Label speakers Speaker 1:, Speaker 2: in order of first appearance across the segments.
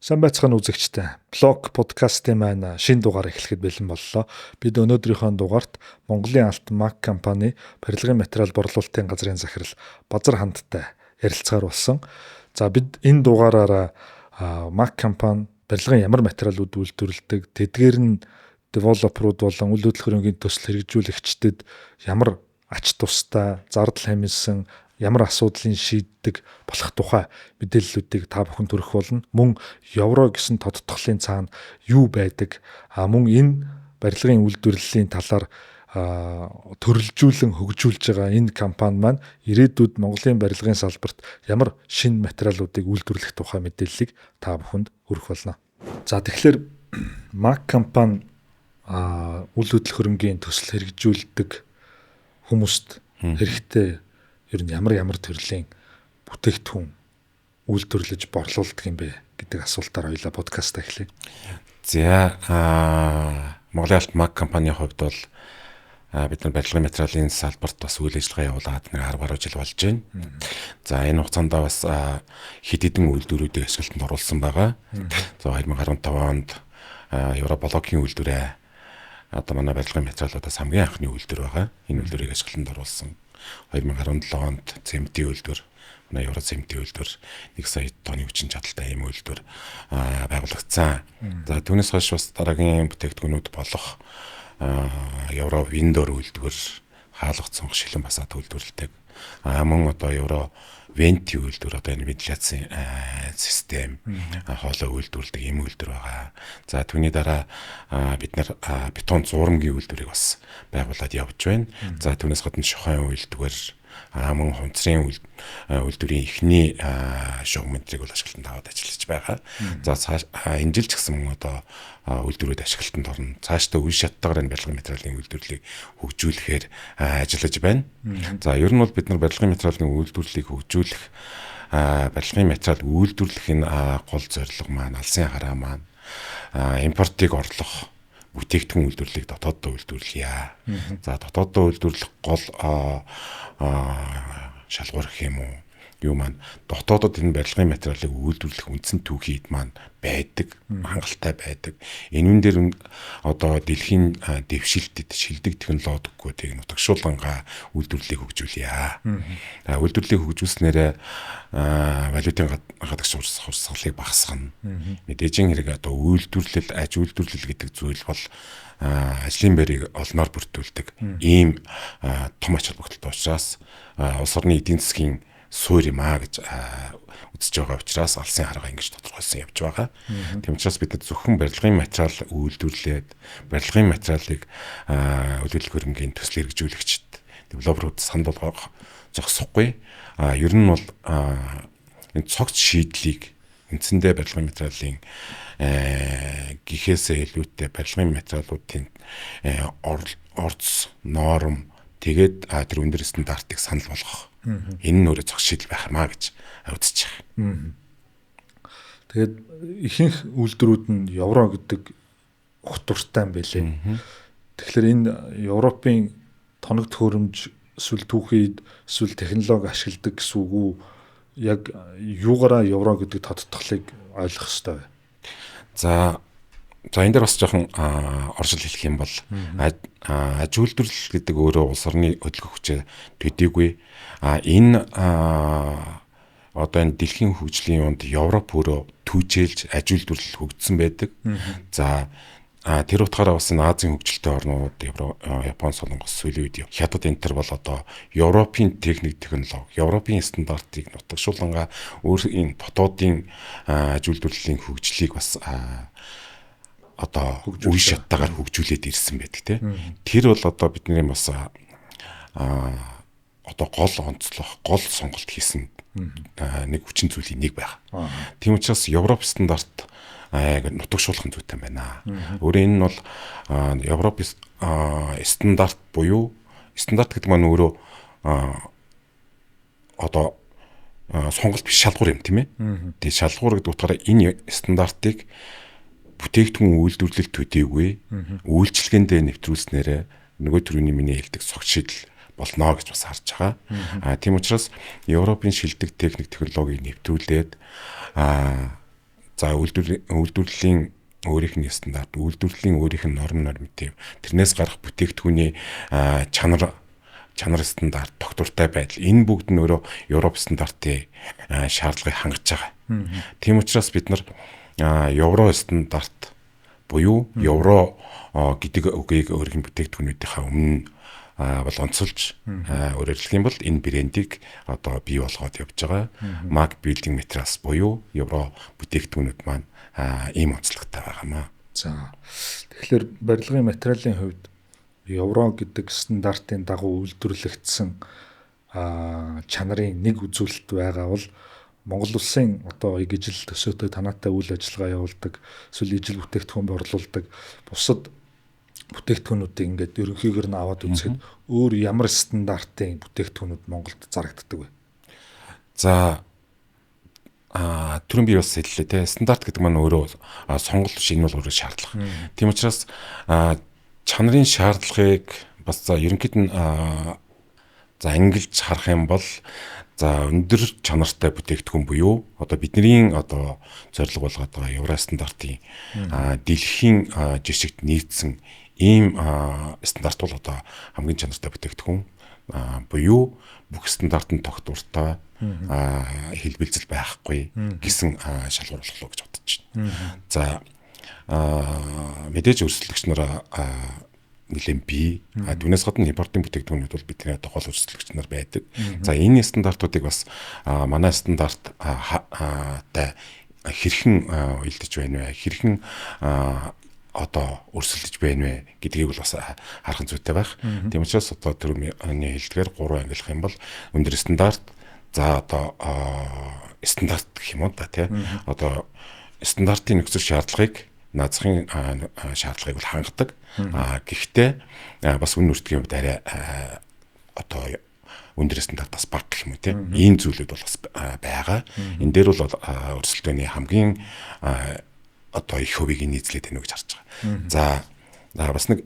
Speaker 1: Сайн байцгаана үзэгчтэй. Блог подкастын маань шинэ дугаар эхлэхэд бэлэн боллоо. Бид өнөөдрийнхөө дугаарт Монголын алт МАК компани барилгын материал борлуулалтын газрын захирал Базар хандтай ярилцгаар болсон. За бид энэ дугаараараа МАК компани барилгын ямар материалууд үйлдвэрлэдэг, тэдгээр нь девелоперууд болон үйл хөдлөлийн төсөл хэрэгжүүлэгчдэд ямар ач тустай, зардал хэмнэсэн ямар асуудлыг шийддэг болох тухай мэдээллүүдийг та бүхэн төрөх болно. Мөн евро гэсэн тодтголын цаана юу байдаг? Мөн энэ барилгын үйлдвэрлэлийн талаар төрөлжүүлэн хөгжүүлж байгаа энэ компани маань ирээдүйд Монголын барилгын салбарт ямар шинэ материалуудыг үйлдвэрлэх тухай мэдээллийг та бүхэнд хүргэх болно. За тэгэхээр МАК компани үйл хөдлөлийн төсөл хэрэгжүүлдэг хүмүүст хэрэгтэй ер нь ямар төрлийн бүтээгдэхүүн үйлдвэрлэж борлуулдаг юм бэ гэдэг асуултаар хоёлаа подкаст эхлэе.
Speaker 2: За Монголын алт МАК компанийн хувьд бол бид нар барилгын материалын салбарт бас үйл ажиллагаа явуулаад 10 гаруй жил болж байна. За энэ хугацаанд бас хэд хэдэн үйлдвэрүүдийг ашиглалтанд оруулсан байгаа. За 2015 онд Европологийн үйлдвэрээ одоо манай барилгын материалуудаас хамгийн анхны үйлдвэр байгаа. Энэ үйлдвэрийг ашиглалтанд оруулсан. 2017 онд цементийн үйлдвэр, манай Евро цементийн үйлдвэр 1 сая тонны хүчин чадалтай ийм үйлдвэр байгуулагдсан. За түүнээс хойш бас дараагийн бүтээгдэхүүнүүд болох Евро виндор үйлдвэр, хаалгац сонгох шилэн басаад үйлдвэрлэдэг. Мөн одоо Евро венти үйлдвэр, одоо энэ вентиляцийн систем хоолой үйлдвэрлэдэг ийм үйлдвэр байгаа. За түүний дараа бид нар бетон зуурамгийн үйлдвэрийг бас байгуулад явж байна. За түүнээс гадна шохойн үйлдвэр, мөн хунцрын үйлдвэрийн эхний шугамдрыг бол ашиглалтанд аваад ажиллаж байгаа. За энэ жил ч гэсэн одоо үйлдвэрүүд ашиглалтанд орно. Цаашдаа үе шаттайгаар энэ барилгын материалын үйлдвэрлэлийг хөгжүүлэхээр ажиллаж байна. За ер нь бол бид нар барилгын материалын үйлдвэрлэлийг хөгжүүлэх, барилгын материал үйлдвэрлэх энэ гол зорилго маань, алсын хараа маань импортыг орлох, бүтээгдэхүүн үйлдвэрлэлийг дотооддоо үйлдвэрлэе. За дотооддоо үйлдвэрлэх гол шалгуур гэх юм уу? Юу маань дотоодод энэ барилгын материалыг үйлдвэрлэх үндсэн түүхийд маань байдаг, хангалттай байдаг. Энэ дээр одоо дэлхийн дэвшилтэд шилдэг технологиудыг нутагшуулгангаа үйлдвэрлэлийг хөгжүүлье. Үйлдвэрлэлийг хөгжүүлснээрээ валютын гадагш хурцлалыг багасгана. Мэдээж хэрэг одоо үйлдвэрлэл, аж үйлдвэрлэл гэдэг зүйл бол ажлын байрыг олноор бүрдүүлдэг ийм том ач холбогдолтой учраас улс орны эдийн засгийн суурь юм гэж үзэж байгаа учраас алсын харгаа ингэж тодорхойлсон явж байгаа. Тийм учраас бид зөвхөн барилгын материал үйлдвэрлээд барилгын материалыг үйл хөдлөлийн төсөл хэрэгжүүлэгчд девелоперууд санал болгох зогсохгүй. Ер нь бол энэ цогц шийдлийг үндсэндээ барилгын материалын гихээсээ илүүтэй барилгын материалуудын орц норм тэгээд тэр өндөр стандартыг санал болгох. Энэ нь өөрөө зогс шийдэл байх юмаа гэж үзэж байгаа.
Speaker 1: Тэгээд ихэнх үйлдвэрүүд нь евро гэдэг утгартай юм байлээ. Тэгэхээр энэ Европын тоног төхөөрөмж эсвэл түүхийд эсвэл технологи ашигладаг гэсэн үг үү? Яг юугаараа евро гэдэг тодтголыг ойлгох хэрэгтэй вэ? За энэ дээр бас жоохон оршил хэлэх юм бол аж үйлдвэрлэл гэдэг өөрөө улс орны хөдөлгөөн хүчээр төдийгүй энэ одоо энэ дэлхийн хөгжлийн юунд Европ өөрөө түүжээлж аж үйлдвэрлэл хөгжсөн байдаг. За тэр утгаараа бас энэ Азийн хөгжилтэй орнууд Япон, Солонгос сүүлийн үед хятад энэ төр бол одоо Европын техник технологи, Европын стандартыг нутагшуулгангаа өөрийн дотоодын аж үйлдвэрлэлийн хөгжлийг бас одоо үе шаттайгаар хөгжүүлээд ирсэн байдаг тийм. Тэр бол одоо бидний бас одоо гол онцлох, гол сонголт хийсэн нэг хүчин зүйлийн нэг байна. Тийм учраас Европ стандарт нутагшуулах зүйтэй байна. Өөрөөр энэ нь бол Европ стандарт буюу стандарт гэдэг маань өөрөө одоо сонголт биш шалгуур юм тийм ээ. Тэгээ шалгуур гэдэг утгаараа энэ стандартыг бүтээгдэхүүн үйлдвэрлэлт төдийгүй үйлчлэгээндээ нэвтрүүлснээрээ нөгөө төрөний миний хэлдэг цогц шийдэл болно гэж бас харж байгаа. Тийм учраас Европын шилдэг техник технологиг нэвтрүүлээд
Speaker 2: За үйлдвэрлэлийн өөрийнх нь стандарт, үйлдвэрлэлийн өөрийнх нь норм норматив, тэрнээс гарах бүтээгдэхүүний чанар стандарт, тогтвортой байдал, энэ бүгд нь өөрөө Европ стандартын шаардлагыг хангаж байгаа. Тийм учраас бид нар евро стандарт буюу евро гэдэг үгийг өөрийн бүтээгдэхүүнүүдийнхаа өмнө бол онцолж өөрөөр хэлэх юм бол энэ брендийг одоо бий болгоод явж байгаа. Mark Building Materials буюу евро бүтээгдэхүүнүүд маань ийм онцлогтой байгаамаа.
Speaker 1: За тэгэхээр барилгын материалын хувьд евро гэдэг стандартын дагуу үйлдвэрлэгдсэн чанарын нэг үзүүлэлт байгаа бол Монгол улсын одоо ижил төсөөтэй танаатай үйл ажиллагаа явуулдаг, эсвэл ижил бүтээгдэхүүн борлуулдаг бусад бүтээгдэхүүнүүдийг ингээд ерөнхийдөө нь аваад үзэхэд өөр ямар стандартын бүтээгдэхүүнүүд Монголд зарагддаг вэ?
Speaker 2: За түрүүн би бас хэллээ те, стандарт гэдэг маань өөрөө сонголт биш, энэ бол өөрөө шаардлага. Тийм учраас чанарын шаардлагыг бас ерөнхийд нь ангилж харах юм бол өндөр чанартай бүтээгдэхүүн буюу одоо бидний одоо зорилго болгоод байгаа евро стандартын дэлхийн жишгт нийцсэн ийм стандарт бол одоо хамгийн чанартай бүтээгдэхүүн буюу бүх стандартын тогтвортой хэлбэлзэл байхгүй гэсэн шалгуур болголоо гэж бодож байна. За мэдээж өрсөлдөгч нараа нэлээд бий. Түүнээс гадна импортын бүтээгдэхүүнүүд бол бидний одоо гол өрсөлдөгч нар байдаг. За энэ стандартуудыг бас манай стандарт та хэрхэн уялдаж байна вэ? Хэрхэн одоо өрсөлдөж байна вэ гэдгийг бол бас харах зүйтэй байх. Тийм учраас одоо түрүүний хэлдгээр 3 ангилах юм бол өндөр стандарт, за одоо стандарт гэх юм уу да тий. Одоо стандартын нөхцөл шаардлагыг наазахын шаардлагыг бол хангадаг. Гэхдээ бас үнэн үртгэхийн хувьд арай одоо өндөр стандартаас бага гэх юм уу тийм ийм зүйлүүд бол бас байгаа. Энэ дээр бол өрсөлдөөний хамгийн одоо их хувийг нийцлээд байна гэж харж байгаа. За бас нэг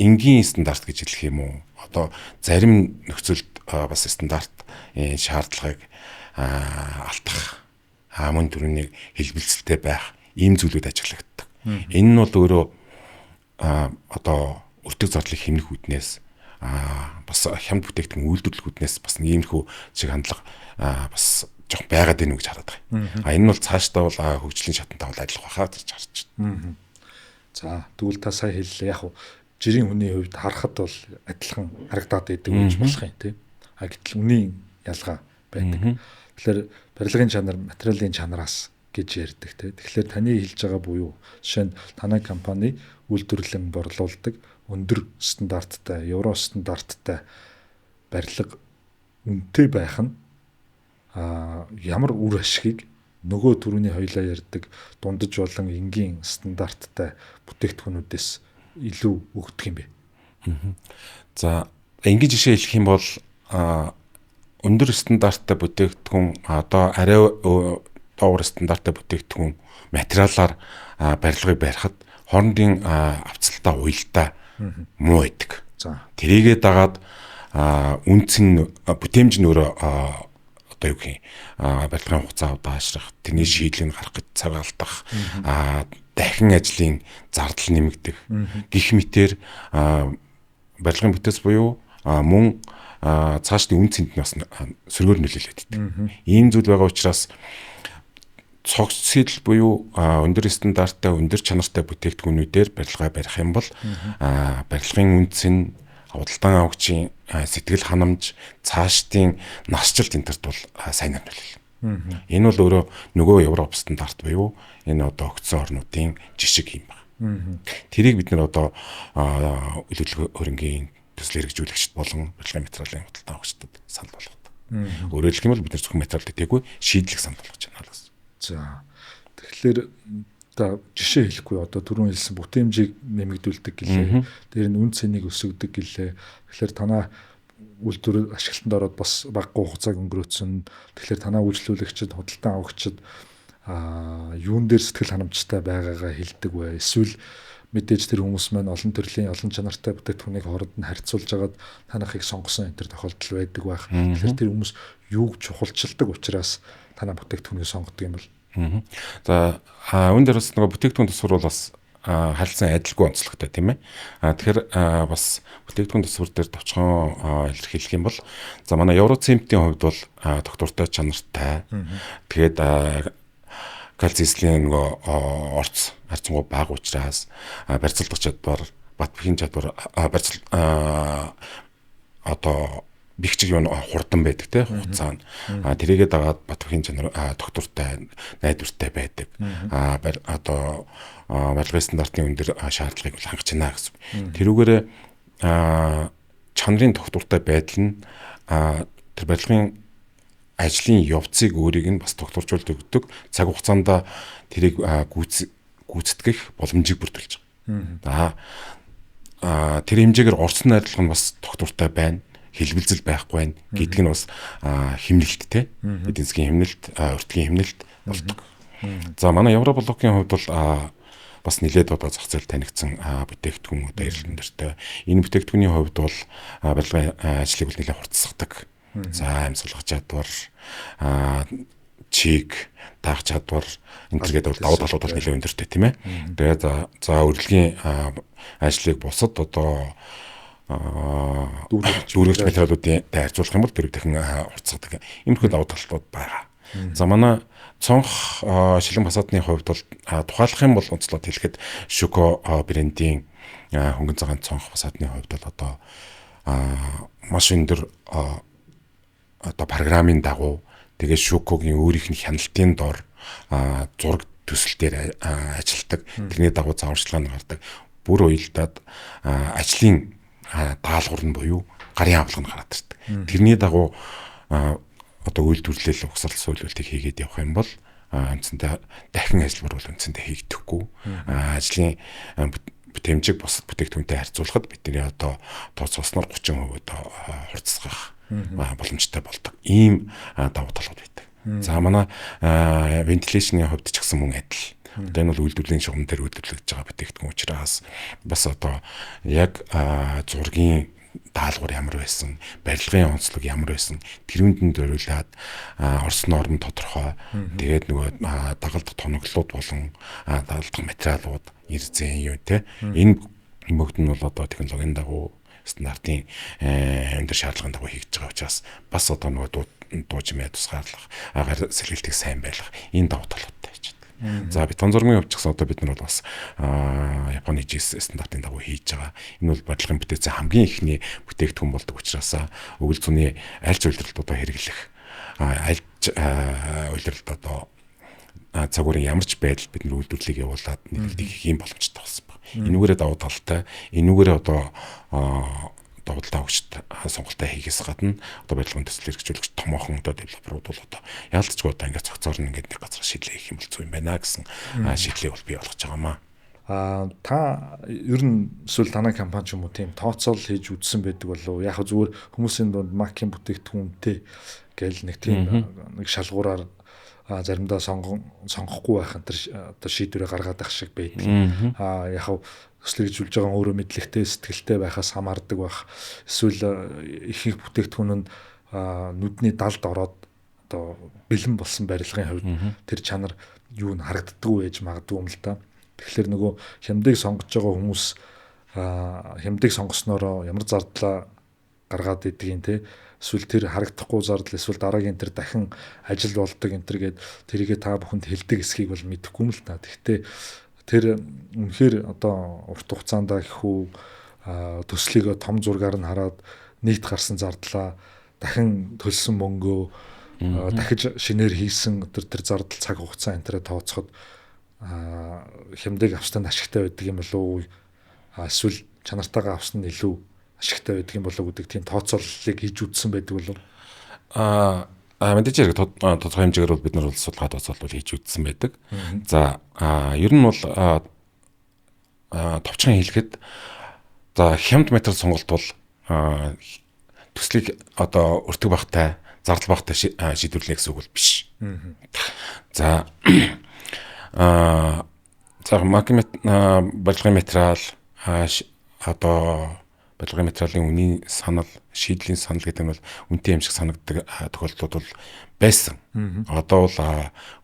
Speaker 2: энгийн стандарт гэж хэлэх юм уу? Одоо зарим нөхцөлд бас стандарт шаардлагыг алдах мөн төрөний хэлбэлцэлтэй байх ийм зүйлүүд ажиглагддаг. Энэ нь бол өөрөө одоо өртөг зардлыг хэмнэх үүднээс бас хямд бүтээгдэхүүн үйлдвэрлэлүүднээс бас нэг иймэрхүү шиг хандлага бас жоох байгаад байна уу гэж хараад байгаа. Энэ нь бол цаашдаа бол хөгжлийн шатантай бол адилхан байхаа гэж харж байна.
Speaker 1: За тэгвэл та сая хэллээ, яг хуу жирийн хүний хувьд харахад бол адилхан харагдаад байдаг гэж болох юм тийм. Гэтэл үнийн ялгаа байдаг. Тэгэхээр барилгын чанар материалын чанараас гэж ярьдаг тийм. Тэгэхээр таны хэлж байгаа буюу жишээ нь танай компани үйлдвэрлэн борлуулдаг өндөр стандарттай, евро стандарттай барилга үнэтэй байх нь ямар үр ашигыг нөгөө түрүүний хоёлаа ярьдаг дундаж болон энгийн стандарттай бүтээгдэхүүнүүдээс илүү өгдөг юм бэ?
Speaker 2: За энгийн жишээ хэлэх юм бол өндөр стандарттай бүтээгдэхүүн одоо арай доогуур стандарттай бүтээгдэхүүн материалаар барилгыг барихад хоорондын авцалтаа уялдаа муу байдаг. Тэрийгээ дагаад үнц нь бүтээмж нь өөрөө одоо юу гэх юм барилгын хугацаа удаашрах, тэрний шийдлийг гаргах гэж цаг алдах, дахин ажлын зардал нэмэгдэх гэх мэтээр барилгын бүтээс буюу мөн цаашдын үн цэнд нь бас сөргөөр нөлөөлөд байдаг. Ийм зүйл байгаа учраас цогц сэтэл буюу өндөр стандарттай, өндөр чанартай бүтээгдэхүүнүүдээр барилгаа барих юм бол барилгын үн цэн, худалдан авагчийн сэтгэл ханамж, цаашдын насжилт энтерт бол сайн нөлөөлөл. Энэ бол өөрөө нөгөө Европ стандарт буюу энэ одоо өгцөн орнуудын жишг юм байна. Тэрийг бид нэр одоо үйлдвэрлэл хөрөнгийн төсөл хэрэгжүүлэгчд болон барилгын материалын худалдан авагчдад санал болгодог. Өөрөөр хэлэх юм бол бид нар зөвхөн материал дээггүй шийдлэх санал болгож байна гэсэн.
Speaker 1: За тэгэхээр та жишээ хэлэхгүй одоо түрүүн хэлсэн бүтээмжийг нэмэгдүүлдэг гэлээ. Тэр нь үн цэнийг өсгөдөг гэлээ. Тэгэхээр танаа үйлдвэр ашиглалтанд ороод бас багагүй хугацааг өнгөрөөцөн. Тэгэхээр танаа үйлчлүүлэгчид, худалдан авагчид юун дээр сэтгэл ханамжтай байгаагаа хэлдэг вэ? Эсвэл мэдээж тэр хүмүүс маань олон төрлийн олон чанартай бүтээгдэхүүнийг хооронд нь харьцуулж агаад танахыг сонгосон энэ төр тохиолдол байдаг байх. Тэгэхээр тэр хүмүүс юуг чухалчилдаг учраас танаа бүтээгдэхүүнийг сонгодог юм бол
Speaker 2: За үүн дээр бас нөгөө бүтээгдэхүүн төсвөр бол бас харилцан адилгүй онцлогтой тийм ээ. Тэгэхээр бас бүтээгдэхүүн төсвөр дээр товчхон илэрхийлэх юм бол за манай Евроцементийн хувьд бол доктортой чанартай. Тэгээд кальцислийн нөгөө орц харьцангуй бага учраас барьцалдах чадвар, бат бүхийн чадвар одоо бихчиг юу хурдан байдаг те хугацаа. Тэрийгээ дагаад бат бүхийн чанар доктортой, найдвартай байдаг. Одоо барилгын стандартын өндөр шаардлагыг хангаж байна гэсэн. Тэрүүгээрээ чанарын доктортой байдал нь тэр барилгын ажлын явцыг өөрийг нь бас докторжуулж өгдөг. Цаг хугацаанд тэрийг гүйцэтгэх боломжийг бүрдүүлж байгаа. Тэр хэмжээгээр орсон найрлага нь бас доктортой байна. Хэлбэлзэл байхгүй байна гэдг нь бас хэмнэлттэй. Эдийн засгийн хэмнэлт, уртгийн хэмнэлт болдог. За манай Европлокийн хувьд бол бас нэлээд одоо зах зээл танигдсан бүтээгдэхүүн одоо эрэлтэн дөртэй. Энэ бүтээгдэхүүний хувьд бол барилгын ажлыг бол нэлээд хурцсагдаг. За амьсгалах чадвар, чиг, таах чадвар энэ төргээд бол давуу талууд бол нэлээд өндөртэй тийм ээ. Тэгээд за урилгын ажлыг бусад одоо дүүргэж материалуудын харьцуулах юм бол тэр дахин хурцсагдаг. Иймэрхүү давуу талууд байгаа. За манай цонх шилэн фасадны хувьд бол тухайлах юм бол онцлоод хэлэхэд Шуко брендийн хөнгөн цагаан цонх фасадны хувьд бол одоо маш өндөр одоо программын дагуу тэгээд Шукогийн өөрийнх нь хяналтын дор зураг төсөл дээр ажилладаг. Тэрний дагуу зааварчилгаа нь гардаг. Бүр уялдаад ажлын даалгавар нь буюу гарын авлага нь гараад ирдэг. Тэрний дагуу одоо үйлдвэрлэл угсрал сөүлүүлтийг хийгээд явах юм бол үндсэндээ дахин ажиллавар бол үндсэндээ хийгдэхгүй. Ажлын бүтэмжийг бусад бүтээгдэхүүнтэй харьцуулахад бидний одоо тооцоосноор 30% одоо хурцсах боломжтой болдог. Ийм давуу талууд байдаг. За манай вентиляцийн хувьд ч гэсэн мөн адил. Одоо энэ бол үйлдвэрлэлийн шугам дээр үйлдвэрлэгдэж байгаа бүтээгдэхүүн учраас бас одоо яг зургийн даалгавар ямар байсан, барилгын онцлог ямар байсан, тэрүүнд нь зориулаад орсон норм тодорхой. Тэгээд нөгөө дагалдах тоноглолууд болон дагалдах материалууд, эрзэн юу те энэ мөгд нь бол одоо технологийн дагуу стандартын өндөр шаардлагын дагуу хийж байгаа учраас бас одоо нөгөө дуужимээ тусгаарлах, агаар сэлгэлтийг сайн байлгах энэ давуу талуудтай байж байна. За бетон зургийн хувьд ч гэсэн одоо бид нар бол бас Японы GS стандартын дагуу хийж байгаа. Энэ бол бодлогын бүтээцэн хамгийн ихний бүтээгдэхүүн болдог учраас өвөл зүүнний аль ч үйлдвэрлэлд хэрэглэх аль ч үйлдвэрлэлд одоо цагуурын ямар ч байдал бид нар үйлдвэрлэлийг явуулаад нийлүүлэх хийх юм боломжтой болсон байна. Энүүгээрээ давуу талтай, энүүгээрээ одоо давуултаа өгчд сонголтоо хийхээс гадна одоо барилгын төсөл хэрэгжүүлэгч томоохон одоо девелоперууд бол одоо яалтчгүй одоо ингээд цогцоор нь ингээд нэг газар шийдлээ хийх юм бол зүй юм байна гэсэн шийдлийг бол бий болгож байгаамаа.
Speaker 1: Та ер нь эсвэл танай компани ч юм уу тийм тооцоол хийж үзсэн байдаг болов уу? Яг зүгээр хүмүүсийн дунд макийн бүтээгдэхүүнтэй гэл нэг тийм нэг шалгуураар заримдаа сонгохгүй байх энэ одоо шийдвэрээ гаргаад байх шиг байдаг. Яг төслийг жуулж байгаа өөрөө мэдлэгтэй сэтгэлтэй байхаас хамаардаг байх. Эсвэл их бүтээгдэхүүн нь нүдний далд ороод одоо бэлэн болсон барилгын хувьд тэр чанар юу н харагддаггүй байж магадгүй юм л да. Тэгэхээр нөгөө хямдыг сонгож байгаа хүмүүс хямдыг сонгоснороо ямар зардлаа гаргаад идэгин те эсвэл тэр харагдахгүй зардал эсвэл дараагийн тэр дахин ажил болдог энэ төр гээд тэрийгэ та бүхэнд хэлдэг эсхийг бол мэдэхгүй юм л та. Гэхдээ тэр үнэхээр одоо урт хугацаанд гэхүү төслийг том зургаар нь хараад нийт гарсан зардлаа дахин төлсөн мөнгөө дахиж шинээр хийсэн тэр зардал цаг хугацаа энэ төрөд тооцоход хямдыг авсанд ашигтай байдаг юм болов уу? Эсвэл чанартайгаа авсан нь илүү ашигтай байдаг юм болов уу гэдэг тийм тооцооллыг хийж үзсэн байдаг болов?
Speaker 2: Мэдээж хэрэг тодорхой хэмжээгээр бол бид нар судалгаа тооцоолол хийж үзсэн байдаг. За ер нь бол товчхон хэлэхэд за хямд материал сонголт бол төслийг одоо өртөг багтай, зардал багтай шийдвэрлэх гэсэн үг бол биш. За барилгын материал одоо барилгын материалын үнийн санал, шийдлийн санал гэдэг нь бол үнэтэй юм шиг санагддаг тохиолдлууд бол байсан. Одоо бол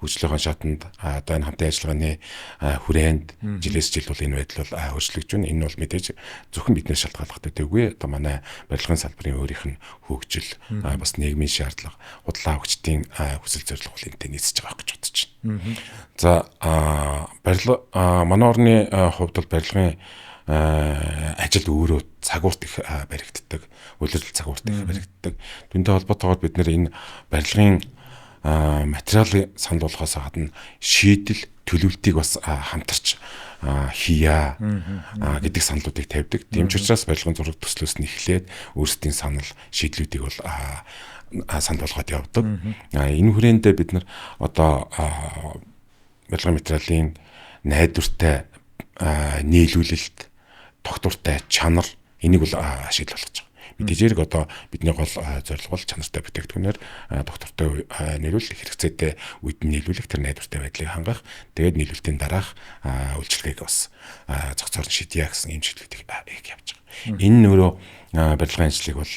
Speaker 2: хөгжлийнхөө шатанд одоо энэ хамтын ажиллагааны хүрээнд жилээс жил бол энэ байдал бол өөрчлөгдөж байна. Энэ бол мэдээж зөвхөн биднээс шалтгааллах үгүй. Одоо манай барилгын салбарын өөрийнх нь хөгжил, бас нийгмийн шаардлага, худлаа хөгжтийн хүсэл зорилго бол энэтэй нийцэж байгаа гэж бодож байна. За барилга манай орны хувьд бол барилгын ажил өөрөө цагуурт их баригддаг, улирал цагуурт их баригддаг. Түүнтэй холбоотойгоор бид нэр энэ барилгын материалын санал болохоос гадна шийдэл төлөвлөлтийг бас хамтарч хийя гэдэг саналуудыг тавьдаг. Тийм ч учраас барилгын зураг төслөөс нь эхлээд өөрсдийн санал, шийдлүүдийг бол санал болгоод явдаг. Энэ хүрээндээ бид нар одоо барилгын материалын найдвартай нийлүүлэлт, тогтвортой чанар энийг бол ашиглаж болгож байгаа. Мэдээж хэрэг одоо бидний гол зорилго бол чанартай бүтээгдэхүүнээр доктортой нийлүүлэх, хэрэгцээтэй үед нийлүүлэх, тэр найдвартай байдлыг хангах, тэгээд нийлүүлэлтийн дараах үйлчилгээг бас зохицоор шийдье гэсэн юм шийдлүүдийг явж байгаа. Энэ нь өөрөө барилгын ажлыг бол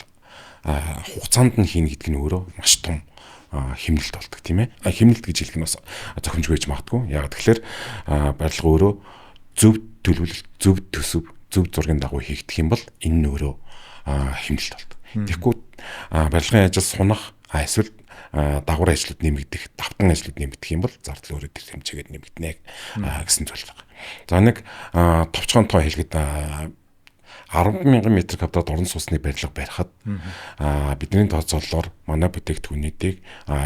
Speaker 2: хугацаанд нь хийнэ гэдэг нь өөрөө маш том хэмнэлт болдог тийм ээ. Хэмнэлт гэж хэлэх нь бас зохимжгүй гэж магадгүй. Яг тэгэхээр барилга өөрөө зөв төлөвлөлт, зөв төсөв, зөв зургийн дагуу хийгдэх юм бол энэ нь өөрөө хэмнэлт болдог. Тэгэхгүй барилгын ажил сунах, эсвэл дагвар ажлууд нэмэгдэх, давтан ажлууд нэмэгдэх юм бол зардал өөрөө тэр хэмжээгээр нэмэгдэнэ гэсэн зүйл байна. За нэг товчхон тоо хэлгээд 10,000 м квадрат орон сууцны барилга барихад бидний тооцоололоор манай бүтээгдэхүүнүүдийг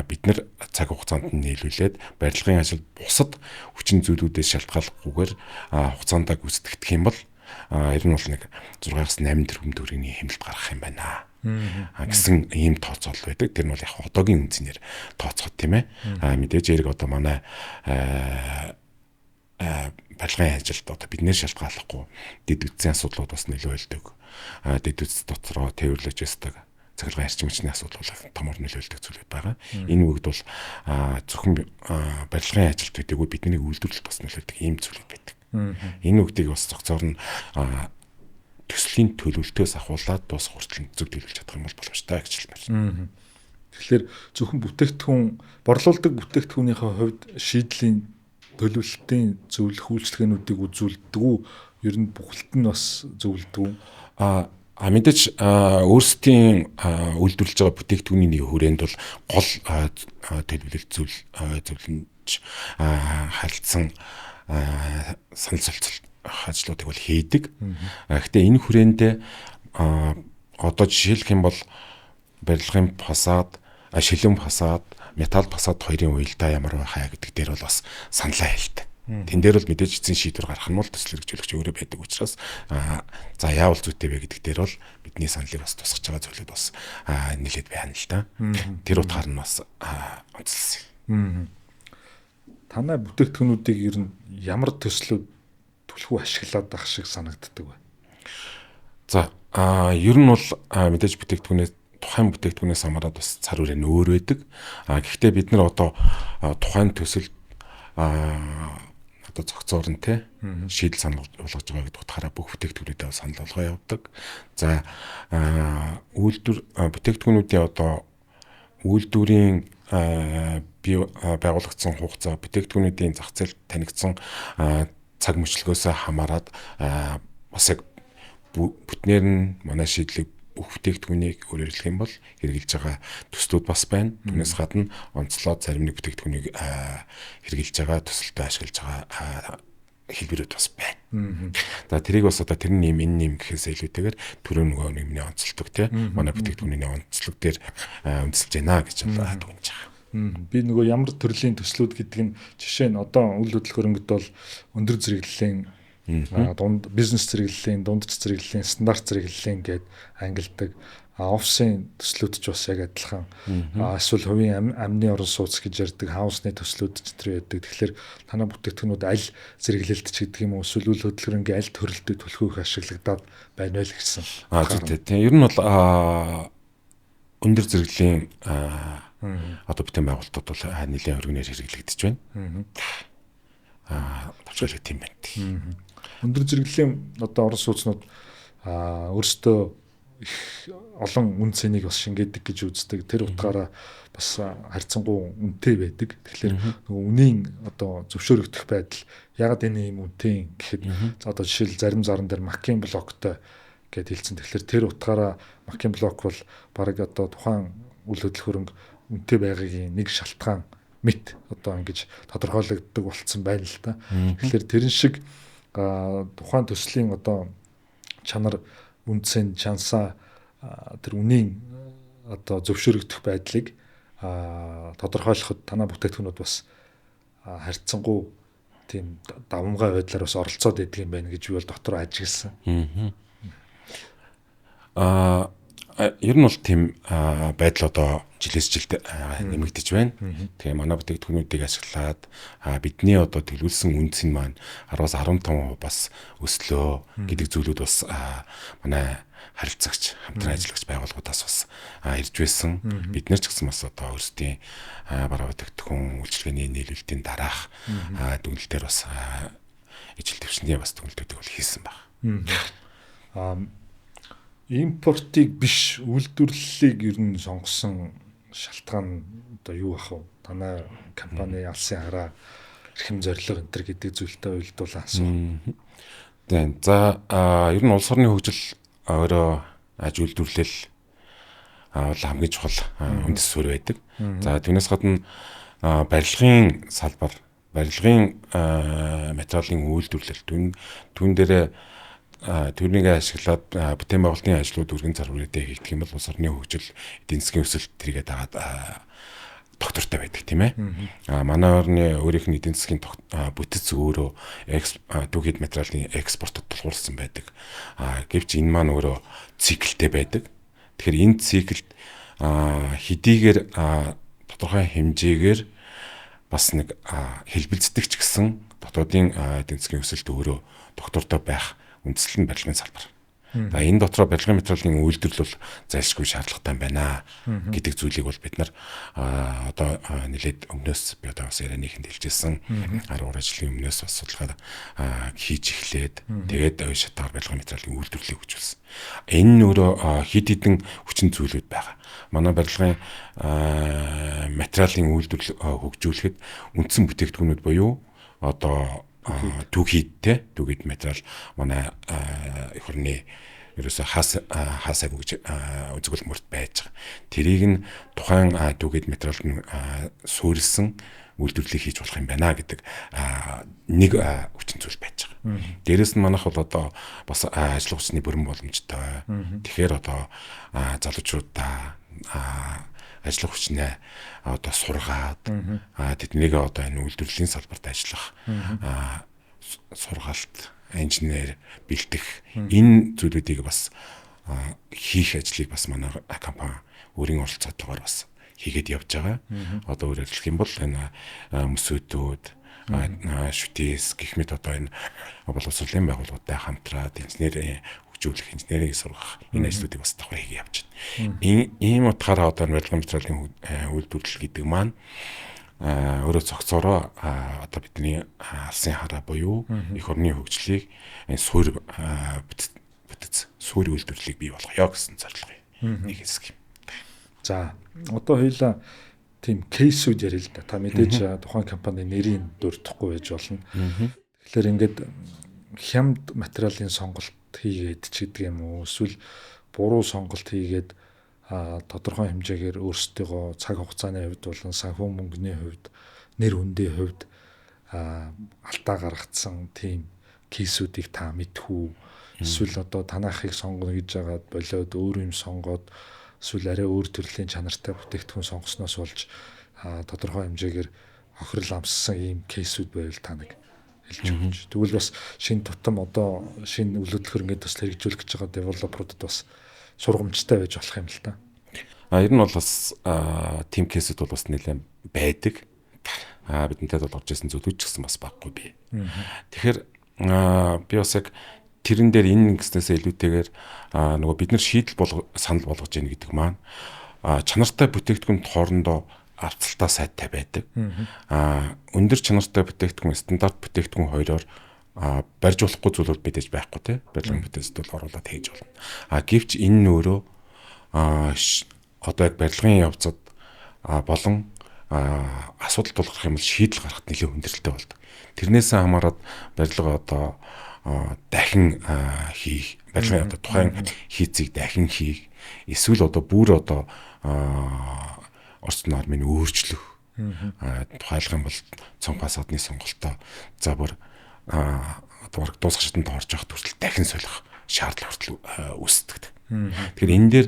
Speaker 2: бид нар цаг хугацаанд нь нийлүүлээд барилгын ажил бусад хүчин зүйлүүдээс шалтгааллахгүйгээр хугацаанд гүйцэтгэх юм бол ер нь бол нэг 6-8 тэрбум төгрөгийн хэмнэлт гаргах юм байна гэсэн ийм тооцоолол байдаг. Тэр нь бол яг одоогийн үнцээр тооцоход тийм ээ. Мэдээж хэрэг одоо манай барилгын ажилд одоо биднээр шалтгааллахгүй дэд үтсийн асуудлууд бас нөлөө өгдөг. Дэд үтс дотроо тээвэрлэж ястаг цахилгаан арчим хүчний асуудал бол томор нөлөөлдөг зүйлүүд байгаа. Энэ үгд бол зөвхөн барилгын ажилд гэдэггүй бидний үйлдвэрлэлд бас нөлөөлдөг ийм зүйлүүд байдаг. Энэ үгдийг бас зохицоор нь төслийн төлөвлөлтөөс ахуулаад дуус хүртэл зөв төлөвлөж чадах юм бол боломжтой гэж хэлмээр.
Speaker 1: Тэгэхээр зөвхөн бүтээгдэхүүн борлуулдаг бүтээгдэхүүнийхээ хувьд шийдлийн төлөвлөлтийн зөвлөх үйлчлэгээнүүдийг үзүүлдэг үү? Ер нь бүхэлд нь бас зөвлөдөг үү?
Speaker 2: Мэдээж өөрсдийн үйлдвэрлэж байгаа бүтээгдэхүүний нэг хүрээнд бол гол төлөвлөлт зөвлөмж харилцсан санал солилцол ажлуудыг бол хийдэг. Гэхдээ энэ хүрээндээ одоо жишээлх юм бол барилгын фасад, шилэн фасад, металл фасад хоёрын уялдаа ямар байхаа гэдэг дээр бол бас саналаа хэлдэг. Тэн дээр бол мэдээж эцсийн шийдвэр гаргах нь бол төсөл хэрэгжүүлэгч өөрөө байдаг учраас за яавал зүйтэй вэ гэдэг дээр бол бидний саналыг бас тусгаж байгаа зүйлүүд бас нэлээд байна л да. Тэр утгаар нь бас онцлсан.
Speaker 1: Танай бүтээгдэхүүнүүдийг ер нь ямар төслүүд түлхүү ашиглаад байх шиг санагддаг вэ?
Speaker 2: За ер нь бол мэдээж бүтээгдэхүүнээс тухайн бүтээгдэхүүнээс хамаарат бас цар хүрээ нь өөр байдаг. Гэхдээ бид нар одоо тухайн төсөлд одоо зохицоор нь шийдэл санал болгож байгаа гэдэг утгаараа бүх бүтээгдэхүүнүүдэд санал болгоо явуулдаг. За бүтээгдэхүүнүүдийн одоо үйлдвэрийн бий байгуулагдсан хугацаа, бүтээгдэхүүнүүдийн зах зээл танигдсан цаг мөчлөгөөс хамаарат бас яг бүтнээр нь манай шийдлийг бүх бүтээгдэхүүнийг өөрөөр хэлэх юм бол хэрэгжилж байгаа төслүүд бас байна. Түүнээс гадна онцлоод зарим нэг бүтээгдэхүүнийг хэрэгжилж байгаа, төсөлтөд ашиглаж байгаа хэлбэрүүд бас байна. За тэрийг бас одоо тэрний энэ гэхээс илүүтэйгээр түрүү нөгөө нэмний онцлдог тийм манай бүтээгдэхүүний онцлог дээр үндэслэж байна гэж бодож байгаа.
Speaker 1: Би нөгөө ямар төрлийн төслүүд гэдэг нь жишээ нь одоо үйл хөдлөх хөрөнгөд бол өндөр зэрэглэлийн дунд бизнес зэрэглэлийн, дундч зэрэглэлийн, стандарт зэрэглэлийн гэд ангилдаг. Офисын төслүүд ч бас яг адилхан. Эсвэл хувийн амны орон сууц гэж ярьдаг хаусны төслүүд ч тэр байдаг. Тэгэхээр танай бүтээгдэхүүнүүд аль зэрэглэлт ч гэдэг юм уу эсвэл үйл хөдлөх хөрөнгө аль төрөлтөд түлхүүх ашиглагдаад байна вэ гэсэн.
Speaker 2: Тийм. Ер нь бол өндөр зэрэглэлийн одоо бүтээн байгуулалтууд бол нэлээд өргөнөөр хэрэглэгдэж байна. Тавчгаалт тийм байна.
Speaker 1: Өндөр зэрэглэлийн одоо орон сууцнууд өөрөөсөө их олон үн цэнийг бас шингээдэг гэж үздэг. Тэр утгаараа бас харьцангуй үнэтэй байдаг. Тэгэхээр нөгөө үнийн одоо зөвшөөрөгдөх байдал ягаад энэ юм үнэтэй гэхэд одоо жишээл зарим зарын дээр макин блоктой гэд хэлсэн. Тэгэхээр тэр утгаараа макин блок бол баг одоо тухайн үйл хөдлөх хөрөнгө үнэтэй байгаагийн нэг шалтгаан мэт одоо ингэж тодорхойлогддог болцсон байна л да. Тэгэхээр тэрэн шиг тухайн төслийн одоо чанар үндсэн чансаа тэр үнийн одоо зөвшөөрөгдөх байдлыг тодорхойлоход танай бүтээгдэхүүнүүд бас харьцангуй тийм давмгай байдлаар бас оролцоод байдаг юм байна гэж би бол дотор ажигласан.
Speaker 2: Ер нь бол тийм байдал одоо жилээс жилд нэмэгдэж байна. Тэгээ манай бүтээгдэхүүнүүдийг ашиглаад бидний одоо төлөвлөсөн үнцэн маань 10-15% бас өслөө гэдэг зүйлүүд бас манай харилцагч хамтран ажиллагч байгууллагуудаас бас ирж байсан. Бид нар ч гэсэн бас одоо өөрсдийн бараа бүтээгдэхүүн үйлчилгээний нийлүүлэлтийн дараах дүгнэлтээр бас ижил төвчний бас дүгнэлтүүдийг бол хийсэн баг.
Speaker 1: Импортыг биш үйлдвэрлэлийг ер нь сонгосон шалтгаан одоо юу ах вэ? Танай компани алсын хараа эрхэм зорилго энэ төр гэдэг зүйлтэй уялдуулан асуу.
Speaker 2: Тийм. За ер нь улс орны хөгжил өөрөө аж үйлдвэрлэл бол хамгийн чухал үндэс суурь байдаг. За түүнээс гадна барилгын салбар, барилгын материалын үйлдвэрлэл түүн дээр түүнийг ашиглаад бүтээн байгуулалтын ажлууд өргөн зарваруудыг хийгдэх юм бол улс орны хөгжил, эдийн засгийн өсөлт тэргээ дагаад доктортой байдаг тийм ээ. Манай орны өөрийнх нь эдийн засгийн бүтэц өөрөө түүхийд материалын экспортод тулгуурласан байдаг. Гэвч энэ маань өөрөө циклтэй байдаг. Тэгэхээр энэ циклд хэдийгээр тодорхой хэмжээгээр бас нэг хэлбэлцдэг ч гэсэн дотоодын эдийн засгийн өсөлт өөрөө доктортой байх үндэслэл нь барилгын салбар. За энэ дотроо барилгын материалын үйлдвэрлэл бол зайлшгүй шаардлагатай байна гэдэг зүйлийг бол бид нар одоо нэлээд өмнөөс би одоо бас ярианыханд хэлжсэн 10 жилийн өмнөөс бас судалгаа хийж эхлээд тэгээд оюун шатаар барилгын материалын үйлдвэрлэлийг хөгжүүлсэн. Энэ нь өөрөө хэд хэдэн хүчин зүйлүүд байгаа. Манай барилгын материалын үйлдвэрлэл хөгжүүлэхэд үндсэн бүтээгдэхүүнүүд буюу одоо түүхийд материал манай эх орны ерөөсө хаасаг гэж үзэгэл мөрт байж байгаа. Тэрийг нь тухайн түүхийд материалд нь суурилсан үйлдвэрлэлийг хийж болох юм байна гэдэг нэг хүчин зүйл байж байгаа. Дээрээс нь манайх бол одоо бас ажил хүчний бүрэн боломжтой. Тэгэхээр одоо залуучуудаа ажил хүчнээ одоо сургаад тэднийг одоо энэ үйлдвэрлэлийн салбарт ажиллах сургаалт, инженер бэлдэх энэ зүйлүүдийг бас хийх ажлыг бас манай компани өөрийн оролцоотойгоор бас хийгээд явж байгаа. Одоо өөрөөр хэлэх юм бол энэ мөсөөдүүд, шүтээс гэх мэт одоо энэ боловсролын байгууллагуудтай хамтраад инженерийн хөгжүүлэх, инженерийг сургах энэ ажлуудыг бас давхар хийгээд явж байна. Ийм утгаараа одоо барилгын материалын үйлдвэрлэл гэдэг маань өөрөө цогцороо одоо бидний алсын хараа буюу эх орны хөгжлийг энэ суурь бүтэц суурь үйлдвэрлэлийг бий болгоё гэсэн зорилгын нэг хэсэг юм.
Speaker 1: За одоо хоёлаа тийм кейсүүд ярил л да. Та мэдээж тухайн компани нэрийг дурдахгүй байж болно. Тэгэхээр ингээд хямд материалын сонголт хийгээд ч гэдэг юм уу эсвэл буруу сонголт хийгээд тодорхой хэмжээгээр өөрсдөө цаг хугацааны хувьд болон санхүү мөнгөний хувьд нэр хүндийн хувьд алдаа гаргацсан тийм кейсүүдийг та мэдхүү эсвэл одоо танахыг сонгоно гэж жагаад болоод өөр юм сонгоод эсвэл арай өөр төрлийн чанартай бүтээгдэхүүн сонгосноос болж тодорхой хэмжээгээр хохирол амссан ийм кейсүүд байвал та нэг хэлж өгч. Тэгвэл бас шинэ тутам одоо шинэ үйл хөдлөлөөр ингээд бас хэрэгжүүлэх гэж байгаа девелоперуудад бас сургамжтай байж болох юм л та.
Speaker 2: Ер нь бол бас тим кейсүүд бол бас нэлээд байдаг. Бидэнтэй бол орж ирсэн зүйлүүд ч гэсэн бас баггүй бий. Тэгэхээр би бас яг тэрэн дээр энэ гэснээсээ илүүтэйгээр нөгөө бид нар шийдэл санал болгож яах гэдэг маань чанартай бүтээгдэхүүн хоорондоо авцалтай сайтай байдаг. Өндөр чанартай бүтээгдэхүүн, стандарт бүтээгдэхүүн хоёроор барьж болохгүй зүйлүүд мэдээж байхгүй тий. Барилгын бүтээсдэл оруулаад хийж болно. Гэвч энэ нь өөрөө одоо яг барилгын явцад болон асуудал тулгарх юм бол шийдэл гаргахад нэлээд хүндрэлтэй болдог. Тэрнээс хамаарат барилга одоо дахин хийх, барилгын одоо тухайн хийцийг дахин хийх, эсвэл одоо бүр одоо орчин нормыг өөрчлөх. Тухайлах юм бол цонхоос одны сонголтоо за бүр одоо дуусах шатанд орж явах хүртэл дахин солих шаардлага хүртэл үүсдэг. Тэгэхээр энэ дээр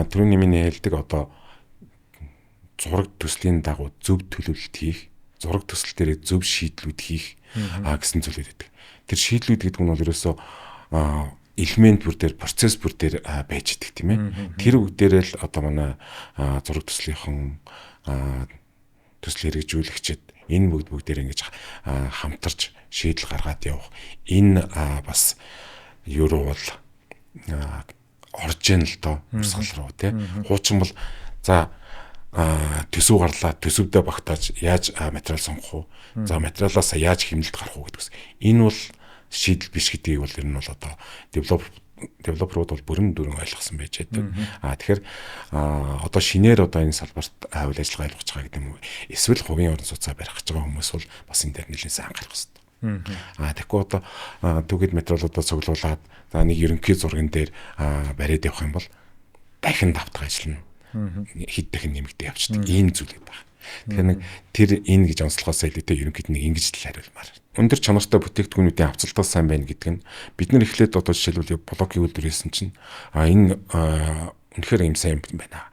Speaker 2: түрүүний миний хэлдэг одоо зураг төслийн дагуу зөв төлөвлөлт хийх, зураг төсөл дээр зөв шийдлүүд хийх гэсэн зүйлүүд байдаг. Тэр шийдлүүд гэдэг нь бол ерөөсөө элемент бүр дээр, процесс бүр дээр байж идэг тийм ээ. Тэр үг дээр л одоо манай зураг төслийнхэн төсөл хэрэгжүүлэгчид энэ бүгдээр ингэж хамтарч шийдэл гаргаад явах. Энэ бас юу руу бол орж ийн л доо урсгал руу тий. Хуучин бол за төсөв гарлаа, төсөвдөө багтааж яаж материал сонгох уу? За материалаас яаж хэмнэлт гарах уу гэдгээс. Энэ бол шийдэл биш гэдгийг бол ер нь бол одоо девелоперууд бол бүрэн дүрэн ойлгосон байж байдаг. Тэгэхээр одоо шинээр одоо энэ салбарт үйл ажиллагаа ойлгож байгаа гэдэг юм уу? Эсвэл хувийн орон сууцаа барих гэж байгаа хүмүүс бол бас энэ дээр нэлээд сайн анхаарах хэрэгтэй. Тэгэхгүй одоо түгэд материалуудаа цуглуулад за нэг ерөнхий зурган дээр бариад явах юм бол дахин давтах ажил нь хэд дахин нэмэгдээ явчихдаг. Ийм зүйлүүд байна. Тэгэхээр тэр энэ гэж онцлогоосоо илүүтэй ерөнхийд нэг ингэж л хариулмаар. Өндөр чанартай бүтээгдэхүүнүүдийн авцалтаа сайн байна гэдэг нь бид нар эхлээд одоо жишээлбэл блокийн үйлдвэр хийсэн чинь энэ үнэхээр юм сайн байна.